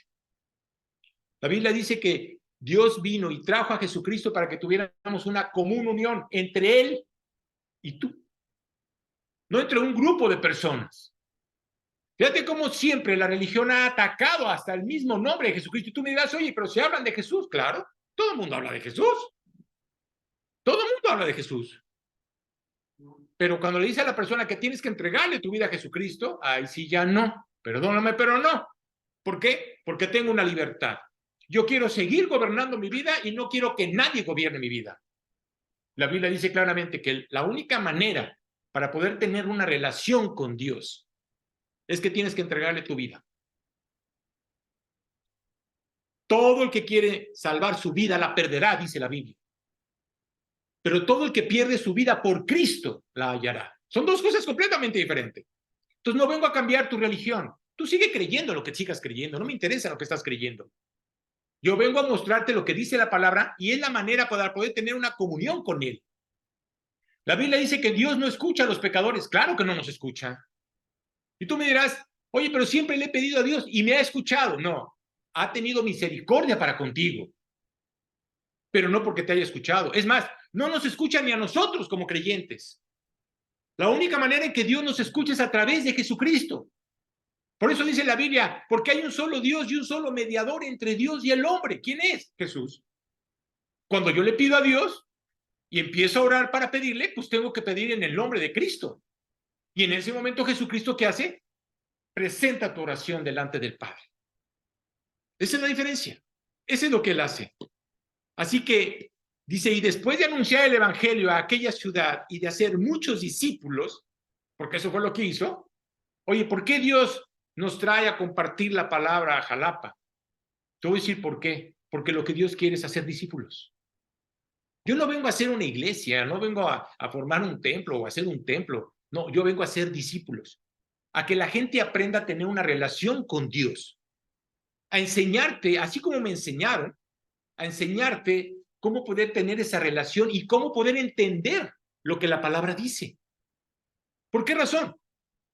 La Biblia dice que Dios vino y trajo a Jesucristo para que tuviéramos una común unión entre Él y tú. No entre un grupo de personas. Fíjate cómo siempre la religión ha atacado hasta el mismo nombre de Jesucristo. Y tú me dirás, oye, pero si hablan de Jesús, claro, todo el mundo habla de Jesús. Todo el mundo habla de Jesús. Pero cuando le dice a la persona que tienes que entregarle tu vida a Jesucristo, ahí sí ya no. Perdóname, pero no. ¿Por qué? Porque tengo una libertad. Yo quiero seguir gobernando mi vida y no quiero que nadie gobierne mi vida. La Biblia dice claramente que la única manera para poder tener una relación con Dios es que tienes que entregarle tu vida. Todo el que quiere salvar su vida la perderá, dice la Biblia. Pero todo el que pierde su vida por Cristo la hallará. Son dos cosas completamente diferentes. Entonces no vengo a cambiar tu religión, Tú sigue creyendo lo que sigas creyendo, no me interesa lo que estás creyendo. Yo vengo a mostrarte lo que dice la palabra y es la manera para poder tener una comunión con Él. La Biblia dice que Dios no escucha a los pecadores. Claro que no nos escucha. Y tú me dirás, oye, pero siempre le he pedido a Dios y me ha escuchado. No, ha tenido misericordia para contigo, pero no porque te haya escuchado. Es más, no nos escucha ni a nosotros como creyentes. La única manera en que Dios nos escucha es a través de Jesucristo. Por eso dice la Biblia, porque hay un solo Dios y un solo mediador entre Dios y el hombre. ¿Quién es? Jesús. Cuando yo le pido a Dios y empiezo a orar para pedirle, pues tengo que pedir en el nombre de Cristo. Y en ese momento Jesucristo, ¿qué hace? Presenta tu oración delante del Padre. Esa es la diferencia. Ese es lo que Él hace. Así que dice, y después de anunciar el evangelio a aquella ciudad y de hacer muchos discípulos, porque eso fue lo que hizo, oye, ¿por qué Dios nos trae a compartir la palabra a Jalapa? Te voy a decir por qué. Porque lo que Dios quiere es hacer discípulos. Yo no vengo a hacer una iglesia, no vengo a formar un templo o a hacer un templo. No, yo vengo a hacer discípulos. A que la gente aprenda a tener una relación con Dios. A enseñarte, así como me enseñaron, a enseñarte cómo poder tener esa relación y cómo poder entender lo que la palabra dice. ¿Por qué razón?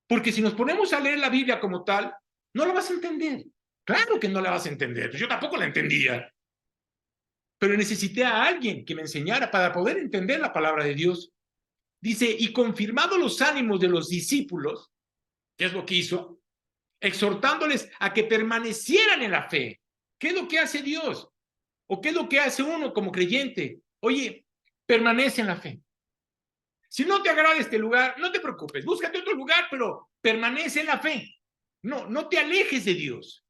Porque si nos ponemos a leer la Biblia como tal, no la vas a entender. Claro que no la vas a entender. Yo tampoco la entendía. Pero necesité a alguien que me enseñara para poder entender la palabra de Dios. Dice, y confirmado los ánimos de los discípulos, ¿qué es lo que hizo? Exhortándoles a que permanecieran en la fe. ¿Qué es lo que hace Dios? ¿O qué es lo que hace uno como creyente? Oye, permanece en la fe. Si no te agrada este lugar, no te preocupes, búscate otro lugar, pero permanece en la fe. No te alejes de Dios.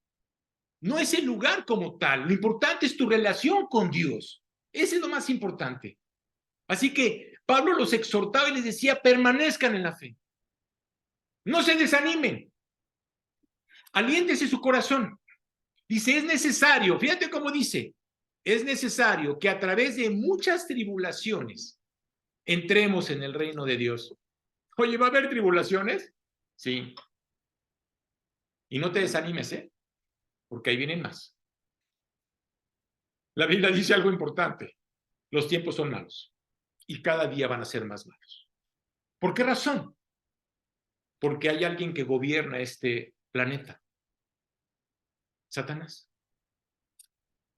No es el lugar como tal. Lo importante es tu relación con Dios. Ese es lo más importante. Así que Pablo los exhortaba y les decía, permanezcan en la fe. No se desanimen. Aliéntese su corazón. Dice, es necesario, fíjate cómo dice, es necesario que a través de muchas tribulaciones entremos en el reino de Dios. Oye, ¿va a haber tribulaciones? Sí. Y no te desanimes, porque ahí vienen más. La Biblia dice algo importante. Los tiempos son malos y cada día van a ser más malos. ¿Por qué razón? Porque hay alguien que gobierna este planeta. Satanás.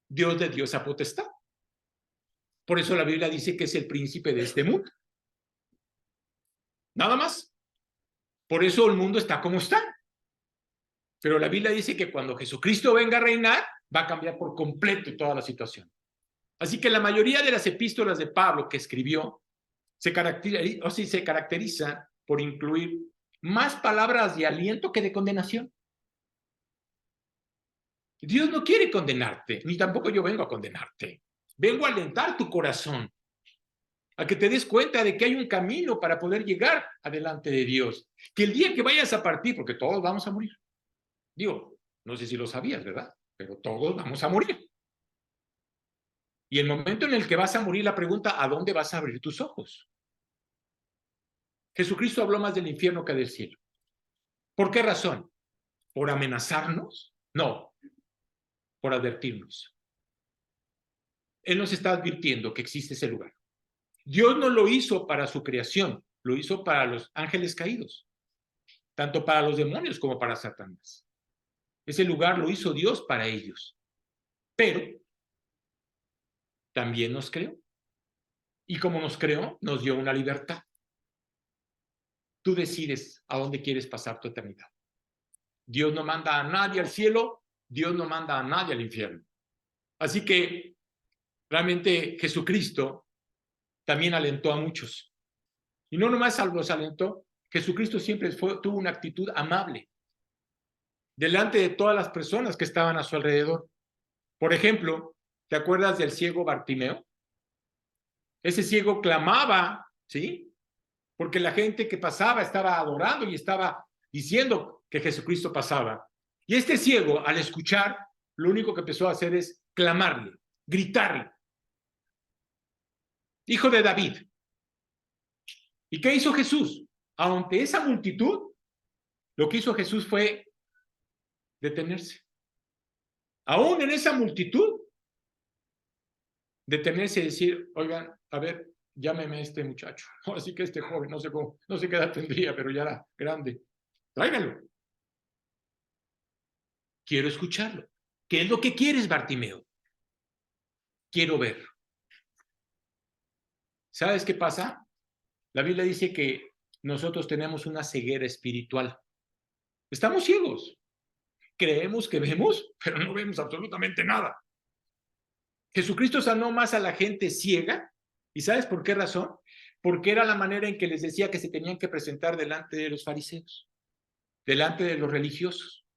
Dios de Dios a potestad. Por eso la Biblia dice que es el príncipe de este mundo. Nada más. Por eso el mundo está como está. Pero la Biblia dice que cuando Jesucristo venga a reinar, va a cambiar por completo toda la situación. Así que la mayoría de las epístolas de Pablo que escribió se caracteriza por incluir más palabras de aliento que de condenación. Dios no quiere condenarte, ni tampoco yo vengo a condenarte. Vengo a alentar tu corazón, a que te des cuenta de que hay un camino para poder llegar adelante de Dios. Que el día que vayas a partir, porque todos vamos a morir. Digo, no sé si lo sabías, ¿verdad? Pero todos vamos a morir. Y el momento en el que vas a morir, la pregunta, ¿a dónde vas a abrir tus ojos? Jesucristo habló más del infierno que del cielo. ¿Por qué razón? ¿Por amenazarnos? No, por advertirnos. Él nos está advirtiendo que existe ese lugar. Dios no lo hizo para su creación, lo hizo para los ángeles caídos, tanto para los demonios como para Satanás. Ese lugar lo hizo Dios para ellos, pero también nos creó. Y como nos creó, nos dio una libertad. Tú decides a dónde quieres pasar tu eternidad. Dios no manda a nadie al cielo, Dios no manda a nadie al infierno. Así que realmente Jesucristo también alentó a muchos. Y no nomás los alentó, Jesucristo siempre tuvo una actitud amable delante de todas las personas que estaban a su alrededor. Por ejemplo, ¿te acuerdas del ciego Bartimeo? Ese ciego clamaba, ¿sí? Porque la gente que pasaba estaba adorando y estaba diciendo que Jesucristo pasaba. Y este ciego, al escuchar, lo único que empezó a hacer es clamarle, gritarle. Hijo de David. ¿Y qué hizo Jesús? Ante esa multitud, lo que hizo Jesús fue detenerse. Aún en esa multitud, detenerse y decir, oigan, a ver, llámeme a este muchacho. Así que este joven, no sé cómo, no sé qué edad tendría, pero ya era grande. Tráigalo. Quiero escucharlo. ¿Qué es lo que quieres, Bartimeo? Quiero ver. ¿Sabes qué pasa? La Biblia dice que nosotros tenemos una ceguera espiritual. Estamos ciegos. Creemos que vemos, pero no vemos absolutamente nada. Jesucristo sanó más a la gente ciega. ¿Y sabes por qué razón? Porque era la manera en que les decía que se tenían que presentar delante de los fariseos, delante de los religiosos,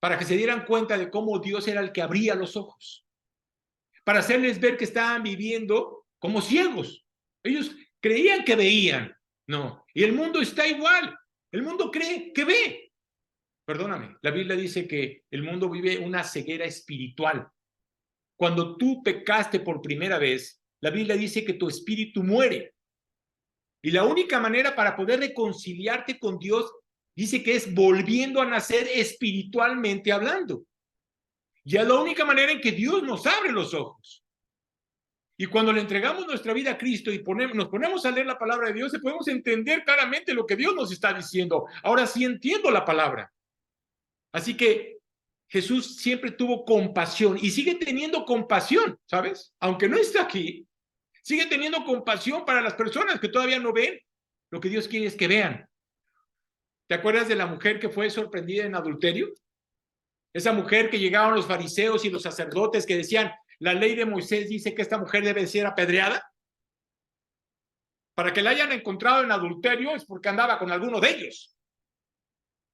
para que se dieran cuenta de cómo Dios era el que abría los ojos, para hacerles ver que estaban viviendo como ciegos. Ellos creían que veían, no. Y el mundo está igual. El mundo cree que ve. Perdóname, la Biblia dice que el mundo vive una ceguera espiritual. Cuando tú pecaste por primera vez, la Biblia dice que tu espíritu muere. Y la única manera para poder reconciliarte con Dios, dice que es volviendo a nacer espiritualmente hablando. Y es la única manera en que Dios nos abre los ojos. Y cuando le entregamos nuestra vida a Cristo y nos ponemos a leer la palabra de Dios, podemos entender claramente lo que Dios nos está diciendo. Ahora sí entiendo la palabra. Así que Jesús siempre tuvo compasión y sigue teniendo compasión, ¿sabes? Aunque no está aquí, sigue teniendo compasión para las personas que todavía no ven. Lo que Dios quiere es que vean. ¿Te acuerdas de la mujer que fue sorprendida en adulterio? Esa mujer que llegaron los fariseos y los sacerdotes que decían, la ley de Moisés dice que esta mujer debe ser apedreada. Para que la hayan encontrado en adulterio es porque andaba con alguno de ellos.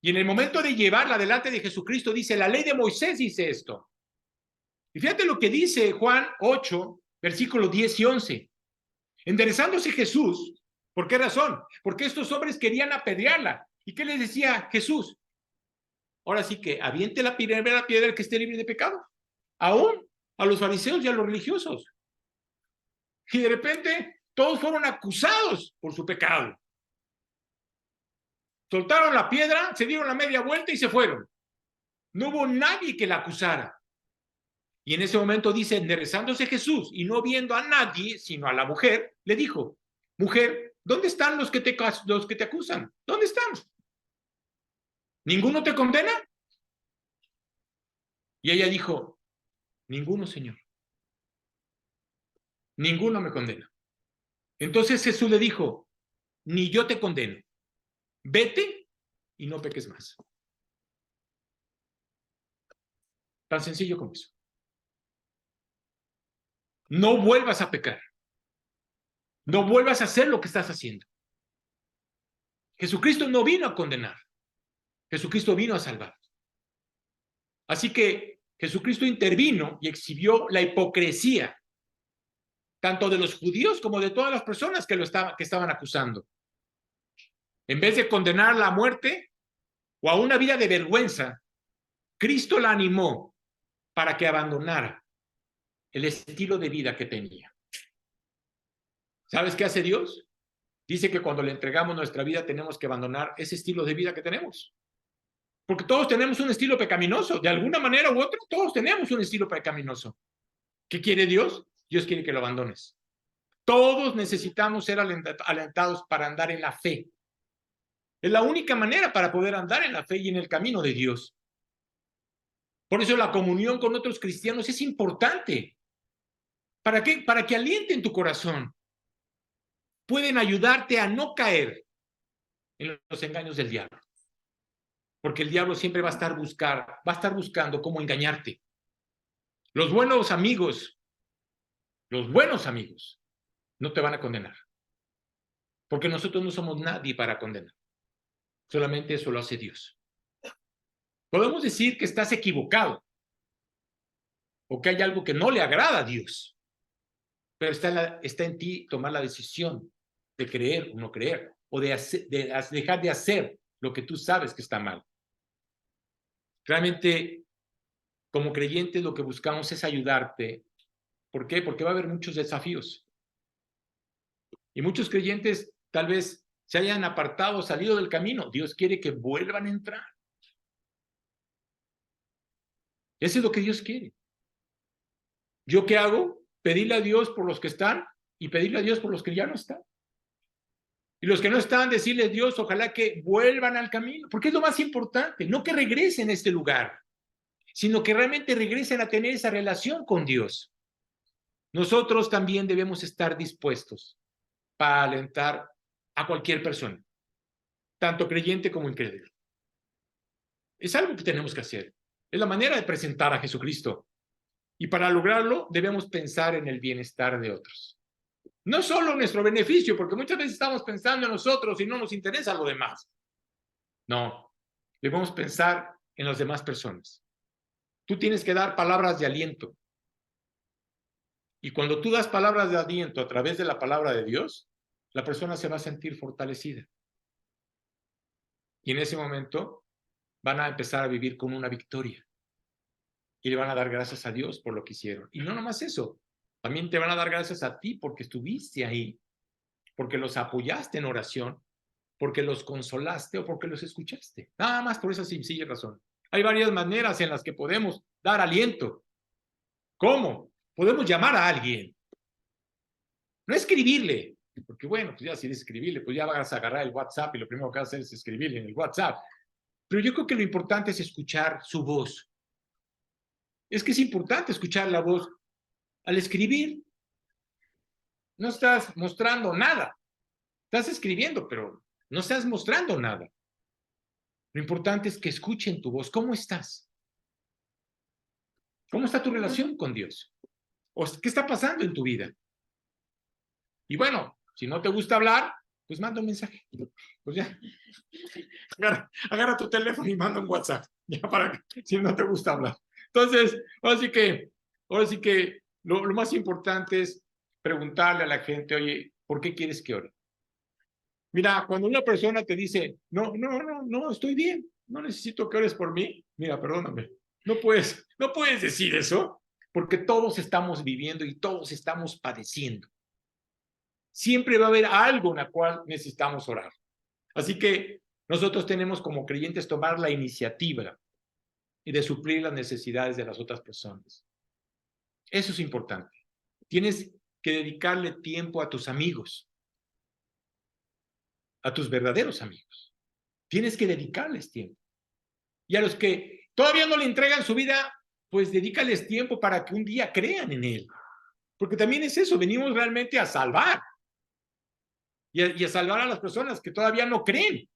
Y en el momento de llevarla delante de Jesucristo dice, la ley de Moisés dice esto. Y fíjate lo que dice Juan 8, versículos 10 y 11. Enderezándose Jesús, ¿por qué razón? Porque estos hombres querían apedrearla. ¿Y qué les decía Jesús? Ahora sí que aviente la primera piedra el que esté libre de pecado. Aún a los fariseos y a los religiosos. Y de repente todos fueron acusados por su pecado. Soltaron la piedra, se dieron la media vuelta y se fueron. No hubo nadie que la acusara. Y en ese momento dice, enderezándose Jesús y no viendo a nadie, sino a la mujer, le dijo, mujer, ¿dónde están los que te acusan? ¿Dónde están? ¿Ninguno te condena? Y ella dijo, ninguno, Señor. Ninguno me condena. Entonces Jesús le dijo, ni yo te condeno. Vete y no peques más. Tan sencillo como eso. No vuelvas a pecar. No vuelvas a hacer lo que estás haciendo. Jesucristo no vino a condenar. Jesucristo vino a salvar. Así que Jesucristo intervino y exhibió la hipocresía, tanto de los judíos como de todas las personas que estaban acusando. En vez de condenar la muerte o a una vida de vergüenza, Cristo la animó para que abandonara el estilo de vida que tenía. ¿Sabes qué hace Dios? Dice que cuando le entregamos nuestra vida tenemos que abandonar ese estilo de vida que tenemos. Porque todos tenemos un estilo pecaminoso. De alguna manera u otra, todos tenemos un estilo pecaminoso. ¿Qué quiere Dios? Dios quiere que lo abandones. Todos necesitamos ser alentados para andar en la fe. Es la única manera para poder andar en la fe y en el camino de Dios. Por eso la comunión con otros cristianos es importante. ¿Para qué? Para que alienten tu corazón. Pueden ayudarte a no caer en los engaños del diablo. Porque el diablo siempre va a estar buscando cómo engañarte. Los buenos amigos no te van a condenar. Porque nosotros no somos nadie para condenar. Solamente eso lo hace Dios. Podemos decir que estás equivocado o que hay algo que no le agrada a Dios, pero está en ti tomar la decisión de creer o no creer, o de dejar de hacer lo que tú sabes que está mal. Realmente, como creyentes, lo que buscamos es ayudarte. ¿Por qué? Porque va a haber muchos desafíos. Y muchos creyentes tal vez se hayan apartado, salido del camino. Dios quiere que vuelvan a entrar. Eso es lo que Dios quiere. ¿Yo qué hago? Pedirle a Dios por los que están y pedirle a Dios por los que ya no están. Y los que no están, decirle a Dios, ojalá que vuelvan al camino, porque es lo más importante, no que regresen a este lugar, sino que realmente regresen a tener esa relación con Dios. Nosotros también debemos estar dispuestos para alentar a cualquier persona, tanto creyente como incrédulo. Es algo que tenemos que hacer. Es la manera de presentar a Jesucristo. Y para lograrlo, debemos pensar en el bienestar de otros. No solo nuestro beneficio, porque muchas veces estamos pensando en nosotros y no nos interesa lo demás. No, debemos pensar en las demás personas. Tú tienes que dar palabras de aliento. Y cuando tú das palabras de aliento a través de la palabra de Dios, la persona se va a sentir fortalecida. Y en ese momento van a empezar a vivir con una victoria. Y le van a dar gracias a Dios por lo que hicieron. Y no nomás eso, también te van a dar gracias a ti porque estuviste ahí, porque los apoyaste en oración, porque los consolaste o porque los escuchaste. Nada más por esa sencilla razón. Hay varias maneras en las que podemos dar aliento. ¿Cómo? Podemos llamar a alguien. No escribirle, porque bueno, pues ya si es escribirle, pues ya vas a agarrar el WhatsApp y lo primero que vas a hacer es escribirle en el WhatsApp. Pero yo creo que lo importante es escuchar su voz. Es que es importante escuchar la voz. Al escribir, no estás mostrando nada. Estás escribiendo, pero no estás mostrando nada. Lo importante es que escuchen tu voz. ¿Cómo estás? ¿Cómo está tu relación con Dios? ¿O qué está pasando en tu vida? Y bueno, si no te gusta hablar, pues manda un mensaje. Pues ya, agarra tu teléfono y manda un WhatsApp. Ya para que, si no te gusta hablar. Entonces, ahora sí que lo más importante es preguntarle a la gente, oye, ¿por qué quieres que ore? Mira, cuando una persona te dice, no, estoy bien, no necesito que ores por mí, mira, perdóname, no puedes decir eso, porque todos estamos viviendo y todos estamos padeciendo. Siempre va a haber algo en la cual necesitamos orar. Así que nosotros tenemos como creyentes tomar la iniciativa y de suplir las necesidades de las otras personas. Eso es importante. Tienes que dedicarle tiempo a tus amigos, a tus verdaderos amigos. Tienes que dedicarles tiempo. Y a los que todavía no le entregan su vida, pues dedícales tiempo para que un día crean en él. Porque también es eso, venimos realmente a salvar. Y a salvar a las personas que todavía no creen.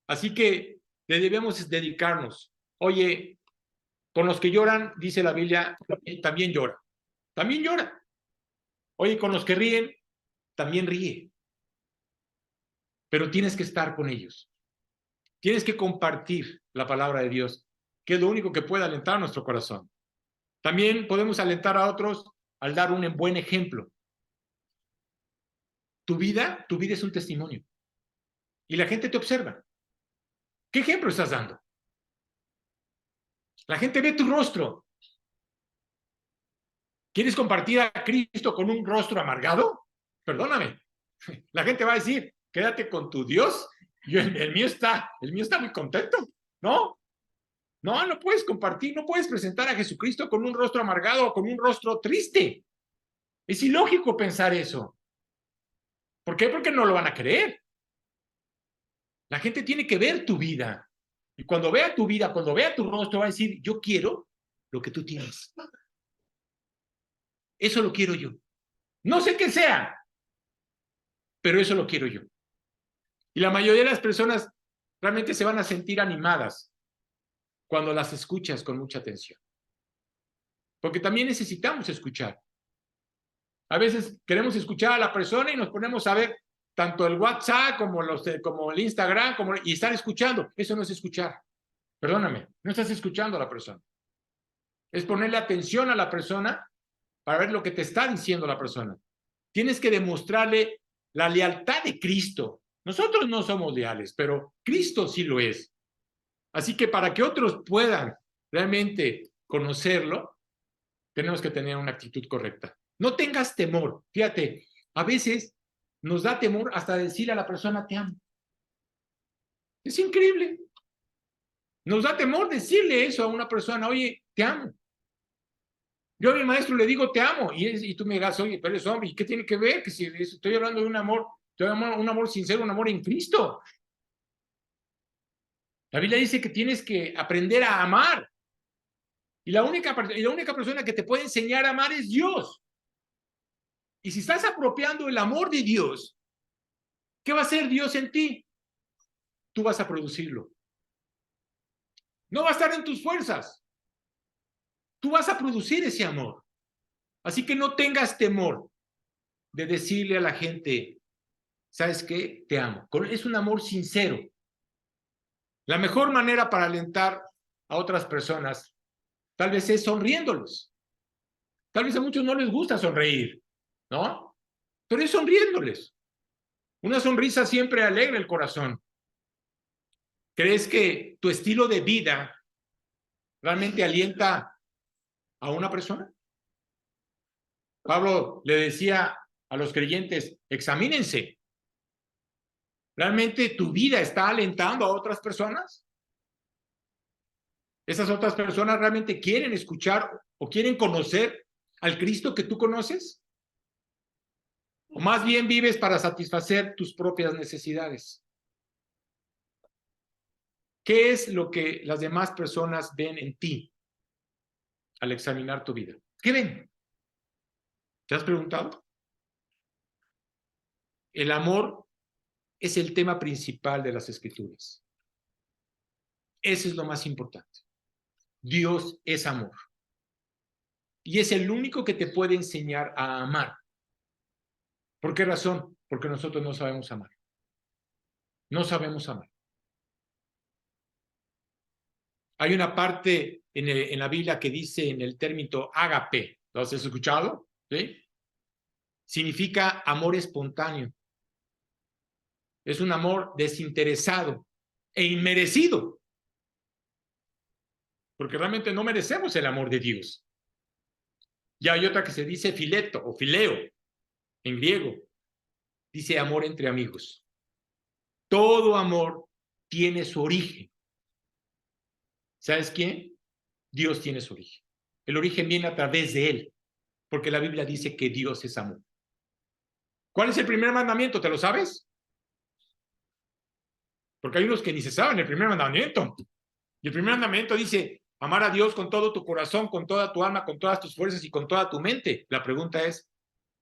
Así que le debemos dedicarnos. Oye, con los que lloran, dice la Biblia, también llora. También llora. Oye, con los que ríen, también ríe. Pero tienes que estar con ellos. Tienes que compartir la palabra de Dios, que es lo único que puede alentar nuestro corazón. También podemos alentar a otros al dar un buen ejemplo. Tu vida es un testimonio. Y la gente te observa. ¿Qué ejemplo estás dando? La gente ve tu rostro. ¿Quieres compartir a Cristo con un rostro amargado? Perdóname. La gente va a decir, quédate con tu Dios. El mío está muy contento. No puedes compartir, no puedes presentar a Jesucristo con un rostro amargado o con un rostro triste. Es ilógico pensar eso. ¿Por qué? Porque no lo van a creer. La gente tiene que ver tu vida. Y cuando vea tu vida, cuando vea tu rostro, va a decir, yo quiero lo que tú tienes. Eso lo quiero yo. No sé qué sea, pero eso lo quiero yo. Y la mayoría de las personas realmente se van a sentir animadas cuando las escuchas con mucha atención. Porque también necesitamos escuchar. A veces queremos escuchar a la persona y nos ponemos a ver tanto el WhatsApp como el Instagram y estar escuchando. Eso no es escuchar. Perdóname, no estás escuchando a la persona. Es ponerle atención a la persona para ver lo que te está diciendo la persona. Tienes que demostrarle la lealtad de Cristo. Nosotros no somos leales, pero Cristo sí lo es. Así que para que otros puedan realmente conocerlo, tenemos que tener una actitud correcta. No tengas temor. Fíjate, a veces nos da temor hasta decirle a la persona te amo. Es increíble. Nos da temor decirle eso a una persona, oye, te amo. Yo a mi maestro le digo, te amo, y tú me dirás, oye, pero eres hombre, ¿y qué tiene que ver? Que si estoy hablando de un amor sincero, un amor en Cristo. La Biblia dice que tienes que aprender a amar. Y la única persona que te puede enseñar a amar es Dios. Y si estás apropiando el amor de Dios, ¿qué va a hacer Dios en ti? Tú vas a producirlo. No va a estar en tus fuerzas. Tú vas a producir ese amor. Así que no tengas temor de decirle a la gente, ¿sabes qué? Te amo. Es un amor sincero. La mejor manera para alentar a otras personas tal vez es sonriéndolos. Tal vez a muchos no les gusta sonreír, ¿no? Pero es sonriéndoles. Una sonrisa siempre alegra el corazón. ¿Crees que tu estilo de vida realmente alienta a una persona? Pablo le decía a los creyentes, examínense. ¿Realmente tu vida está alentando a otras personas? ¿Esas otras personas realmente quieren escuchar o quieren conocer al Cristo que tú conoces? ¿O más bien vives para satisfacer tus propias necesidades? ¿Qué es lo que las demás personas ven en ti al examinar tu vida? ¿Qué ven? ¿Te has preguntado? El amor es el tema principal de las Escrituras. Eso es lo más importante. Dios es amor. Y es el único que te puede enseñar a amar. ¿Por qué razón? Porque nosotros no sabemos amar. No sabemos amar. Hay una parte en la Biblia que dice en el término ágape. ¿Lo has escuchado? ¿Sí? Significa amor espontáneo. Es un amor desinteresado e inmerecido. Porque realmente no merecemos el amor de Dios. Y hay otra que se dice fileto o fileo en griego. Dice amor entre amigos. Todo amor tiene su origen. ¿Sabes quién? Dios tiene su origen. El origen viene a través de él, porque la Biblia dice que Dios es amor. ¿Cuál es el primer mandamiento? ¿Te lo sabes? Porque hay unos que ni se saben el primer mandamiento. Y el primer mandamiento dice, amar a Dios con todo tu corazón, con toda tu alma, con todas tus fuerzas y con toda tu mente. La pregunta es,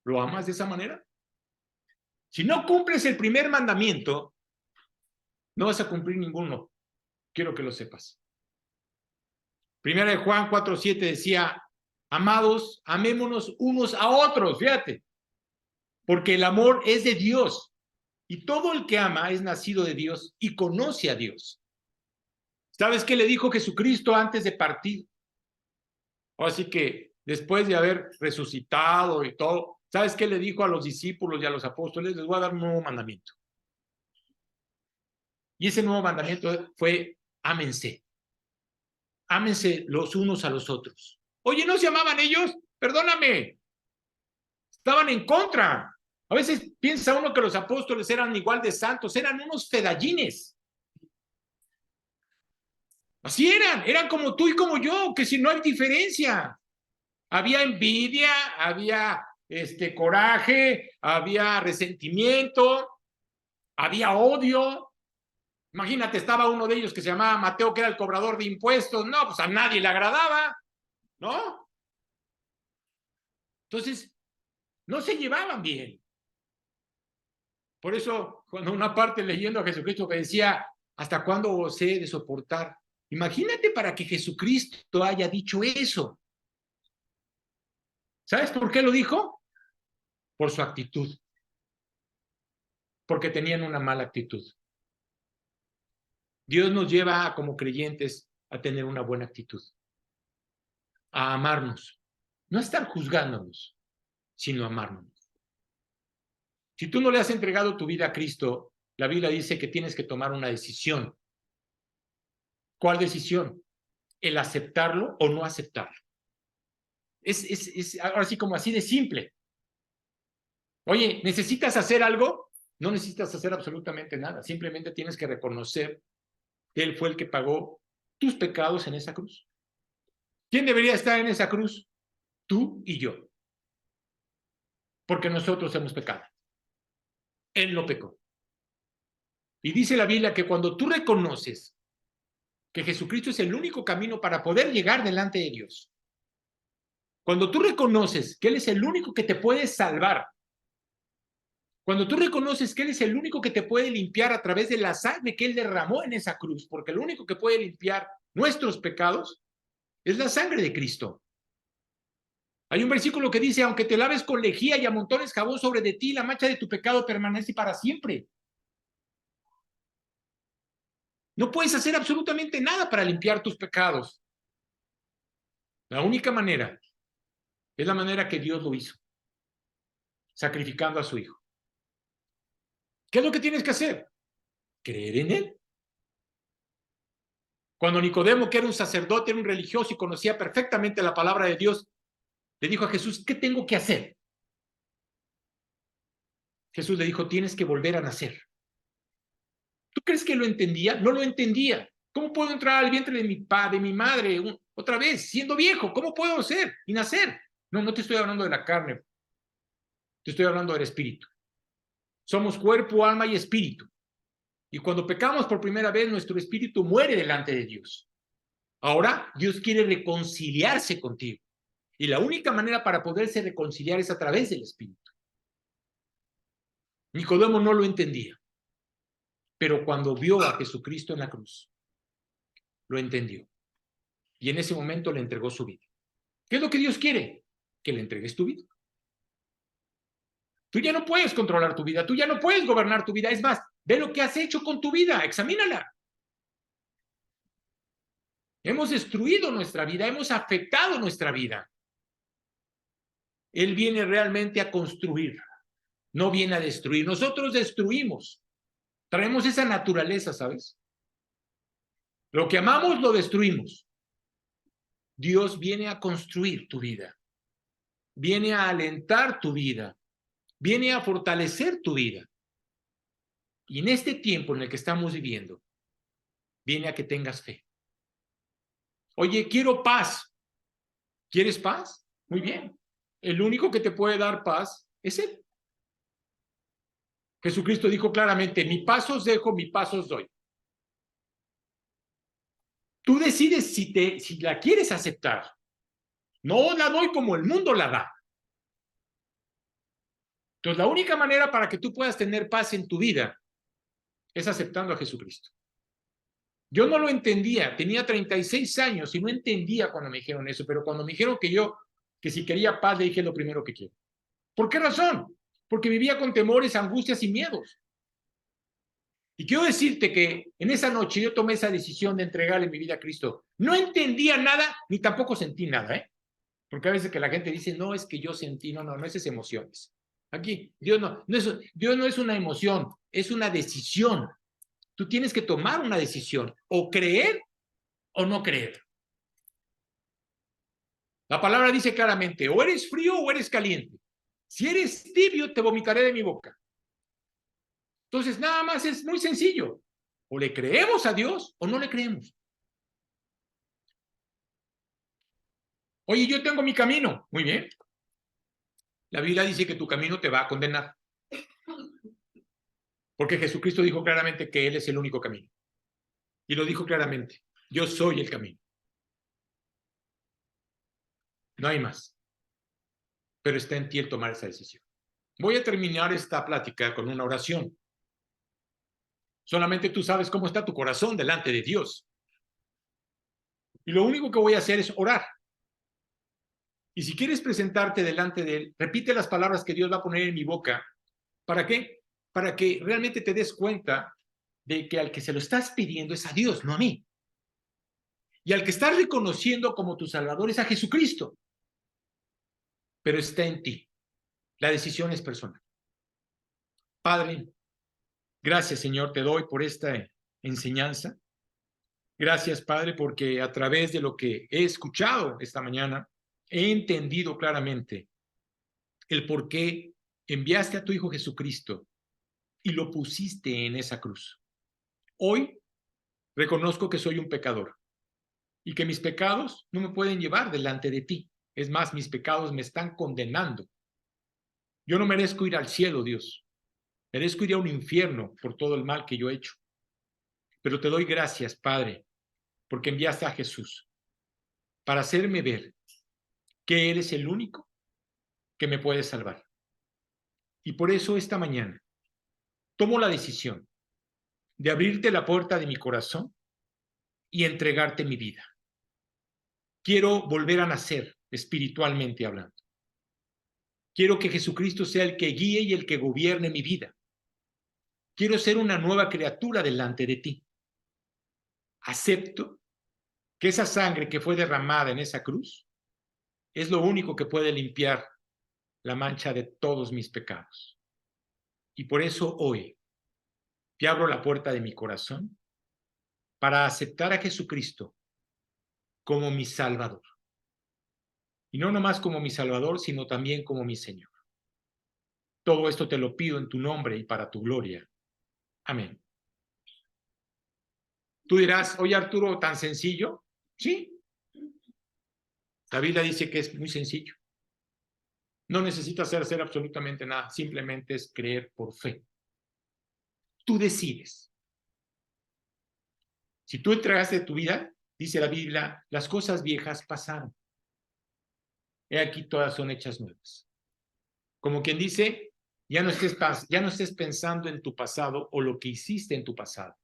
¿lo amas de esa manera? Si no cumples el primer mandamiento, no vas a cumplir ninguno. Quiero que lo sepas. Primera de Juan 4:7 decía, amados, amémonos unos a otros, fíjate, porque el amor es de Dios y todo el que ama es nacido de Dios y conoce a Dios. ¿Sabes qué le dijo Jesucristo antes de partir? Así que después de haber resucitado y todo, ¿sabes qué le dijo a los discípulos y a los apóstoles? Les voy a dar un nuevo mandamiento. Y ese nuevo mandamiento fue, ámense. Ámense los unos a los otros. Oye, ¿no se amaban ellos? Perdóname. Estaban en contra. A veces piensa uno que los apóstoles eran igual de santos, eran unos fedallines. Así eran como tú y como yo, que si no hay diferencia. Había envidia, había coraje, había resentimiento, había odio. Imagínate, estaba uno de ellos que se llamaba Mateo, que era el cobrador de impuestos. No, pues a nadie le agradaba, ¿no? Entonces, no se llevaban bien. Por eso, cuando una parte leyendo a Jesucristo que decía, ¿hasta cuándo os he de soportar? Imagínate para que Jesucristo haya dicho eso. ¿Sabes por qué lo dijo? Por su actitud. Porque tenían una mala actitud. Dios nos lleva como creyentes a tener una buena actitud, a amarnos, no a estar juzgándonos, sino a amarnos. Si tú no le has entregado tu vida a Cristo, la Biblia dice que tienes que tomar una decisión. ¿Cuál decisión? El aceptarlo o no aceptarlo. Es ahora sí como así de simple. Oye, ¿necesitas hacer algo? No necesitas hacer absolutamente nada. Simplemente tienes que reconocer que Él fue el que pagó tus pecados en esa cruz. ¿Quién debería estar en esa cruz? Tú y yo. Porque nosotros hemos pecado. Él no pecó. Y dice la Biblia que cuando tú reconoces que Jesucristo es el único camino para poder llegar delante de Dios, cuando tú reconoces que Él es el único que te puede salvar, cuando tú reconoces que Él es el único que te puede limpiar a través de la sangre que Él derramó en esa cruz, porque el único que puede limpiar nuestros pecados es la sangre de Cristo. Hay un versículo que dice, aunque te laves con lejía y amontones jabón sobre de ti, la mancha de tu pecado permanece para siempre. No puedes hacer absolutamente nada para limpiar tus pecados. La única manera es la manera que Dios lo hizo, sacrificando a su Hijo. ¿Qué es lo que tienes que hacer? Creer en Él. Cuando Nicodemo, que era un sacerdote, era un religioso y conocía perfectamente la palabra de Dios, le dijo a Jesús, ¿qué tengo que hacer? Jesús le dijo, tienes que volver a nacer. ¿Tú crees que lo entendía? No lo entendía. ¿Cómo puedo entrar al vientre de mi padre, de mi madre, otra vez, siendo viejo? ¿Cómo puedo ser y nacer? No, no te estoy hablando de la carne. Te estoy hablando del espíritu. Somos cuerpo, alma y espíritu. Y cuando pecamos por primera vez, nuestro espíritu muere delante de Dios. Ahora, Dios quiere reconciliarse contigo. Y la única manera para poderse reconciliar es a través del espíritu. Nicodemo no lo entendía. Pero cuando vio a Jesucristo en la cruz, lo entendió. Y en ese momento le entregó su vida. ¿Qué es lo que Dios quiere? Que le entregues tu vida. Tú ya no puedes controlar tu vida, tú ya no puedes gobernar tu vida. Es más, ve lo que has hecho con tu vida, examínala. Hemos destruido nuestra vida, hemos afectado nuestra vida. Él viene realmente a construir, no viene a destruir. Nosotros destruimos, traemos esa naturaleza, ¿sabes? Lo que amamos lo destruimos. Dios viene a construir tu vida, viene a alentar tu vida, viene a fortalecer tu vida. Y en este tiempo en el que estamos viviendo, viene a que tengas fe. Oye, quiero paz. ¿Quieres paz? Muy bien. El único que te puede dar paz es Él. Jesucristo dijo claramente, mi paz os dejo, mi paz os doy. Tú decides si la quieres aceptar. No la doy como el mundo la da. Entonces, la única manera para que tú puedas tener paz en tu vida es aceptando a Jesucristo. Yo no lo entendía, tenía 36 años y no entendía cuando me dijeron eso, pero cuando me dijeron que si quería paz, le dije lo primero que quiero. ¿Por qué razón? Porque vivía con temores, angustias y miedos. Y quiero decirte que en esa noche yo tomé esa decisión de entregarle mi vida a Cristo. No entendía nada, ni tampoco sentí nada, ¿eh? Porque a veces que la gente dice, no, es que yo sentí, no, no es emociones. Aquí, Dios no es una emoción, es una decisión. Tú tienes que tomar una decisión, o creer o no creer. La palabra dice claramente, o eres frío o eres caliente. Si eres tibio, te vomitaré de mi boca. Entonces, nada más es muy sencillo. O le creemos a Dios o no le creemos. Oye, yo tengo mi camino. Muy bien. La Biblia dice que tu camino te va a condenar. Porque Jesucristo dijo claramente que Él es el único camino. Y lo dijo claramente. Yo soy el camino. No hay más. Pero está en ti el tomar esa decisión. Voy a terminar esta plática con una oración. Solamente tú sabes cómo está tu corazón delante de Dios. Y lo único que voy a hacer es orar. Y si quieres presentarte delante de Él, repite las palabras que Dios va a poner en mi boca. ¿Para qué? Para que realmente te des cuenta de que al que se lo estás pidiendo es a Dios, no a mí. Y al que estás reconociendo como tu Salvador es a Jesucristo. Pero está en ti. La decisión es personal. Padre, gracias, Señor, te doy por esta enseñanza. Gracias, Padre, porque a través de lo que he escuchado esta mañana, he entendido claramente el por qué enviaste a tu Hijo Jesucristo y lo pusiste en esa cruz. Hoy reconozco que soy un pecador y que mis pecados no me pueden llevar delante de ti. Es más, mis pecados me están condenando. Yo no merezco ir al cielo, Dios. Merezco ir a un infierno por todo el mal que yo he hecho. Pero te doy gracias, Padre, porque enviaste a Jesús para hacerme ver que eres el único que me puede salvar. Y por eso esta mañana tomo la decisión de abrirte la puerta de mi corazón y entregarte mi vida. Quiero volver a nacer espiritualmente hablando. Quiero que Jesucristo sea el que guíe y el que gobierne mi vida. Quiero ser una nueva criatura delante de ti. Acepto que esa sangre que fue derramada en esa cruz es lo único que puede limpiar la mancha de todos mis pecados. Y por eso hoy te abro la puerta de mi corazón para aceptar a Jesucristo como mi Salvador. Y no nomás como mi Salvador, sino también como mi Señor. Todo esto te lo pido en tu nombre y para tu gloria. Amén. Tú dirás, oye Arturo, ¿tan sencillo? Sí. La Biblia dice que es muy sencillo. No necesitas hacer absolutamente nada, simplemente es creer por fe. Tú decides. Si tú entregaste tu vida, dice la Biblia, las cosas viejas pasaron. He aquí todas son hechas nuevas. Como quien dice, ya no estés pensando en tu pasado o lo que hiciste en tu pasado.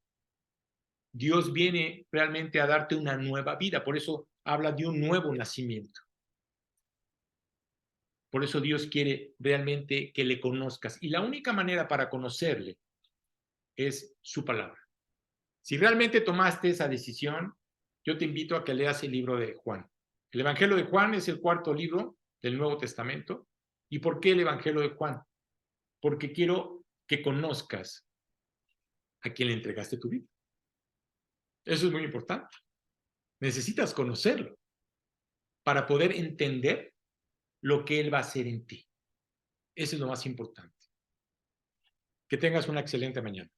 Dios viene realmente a darte una nueva vida, por eso habla de un nuevo nacimiento. Por eso Dios quiere realmente que le conozcas. Y la única manera para conocerle es su palabra. Si realmente tomaste esa decisión, yo te invito a que leas el libro de Juan. El Evangelio de Juan es el cuarto libro del Nuevo Testamento. ¿Y por qué el Evangelio de Juan? Porque quiero que conozcas a quien le entregaste tu vida. Eso es muy importante. Necesitas conocerlo para poder entender lo que Él va a hacer en ti. Eso es lo más importante. Que tengas una excelente mañana.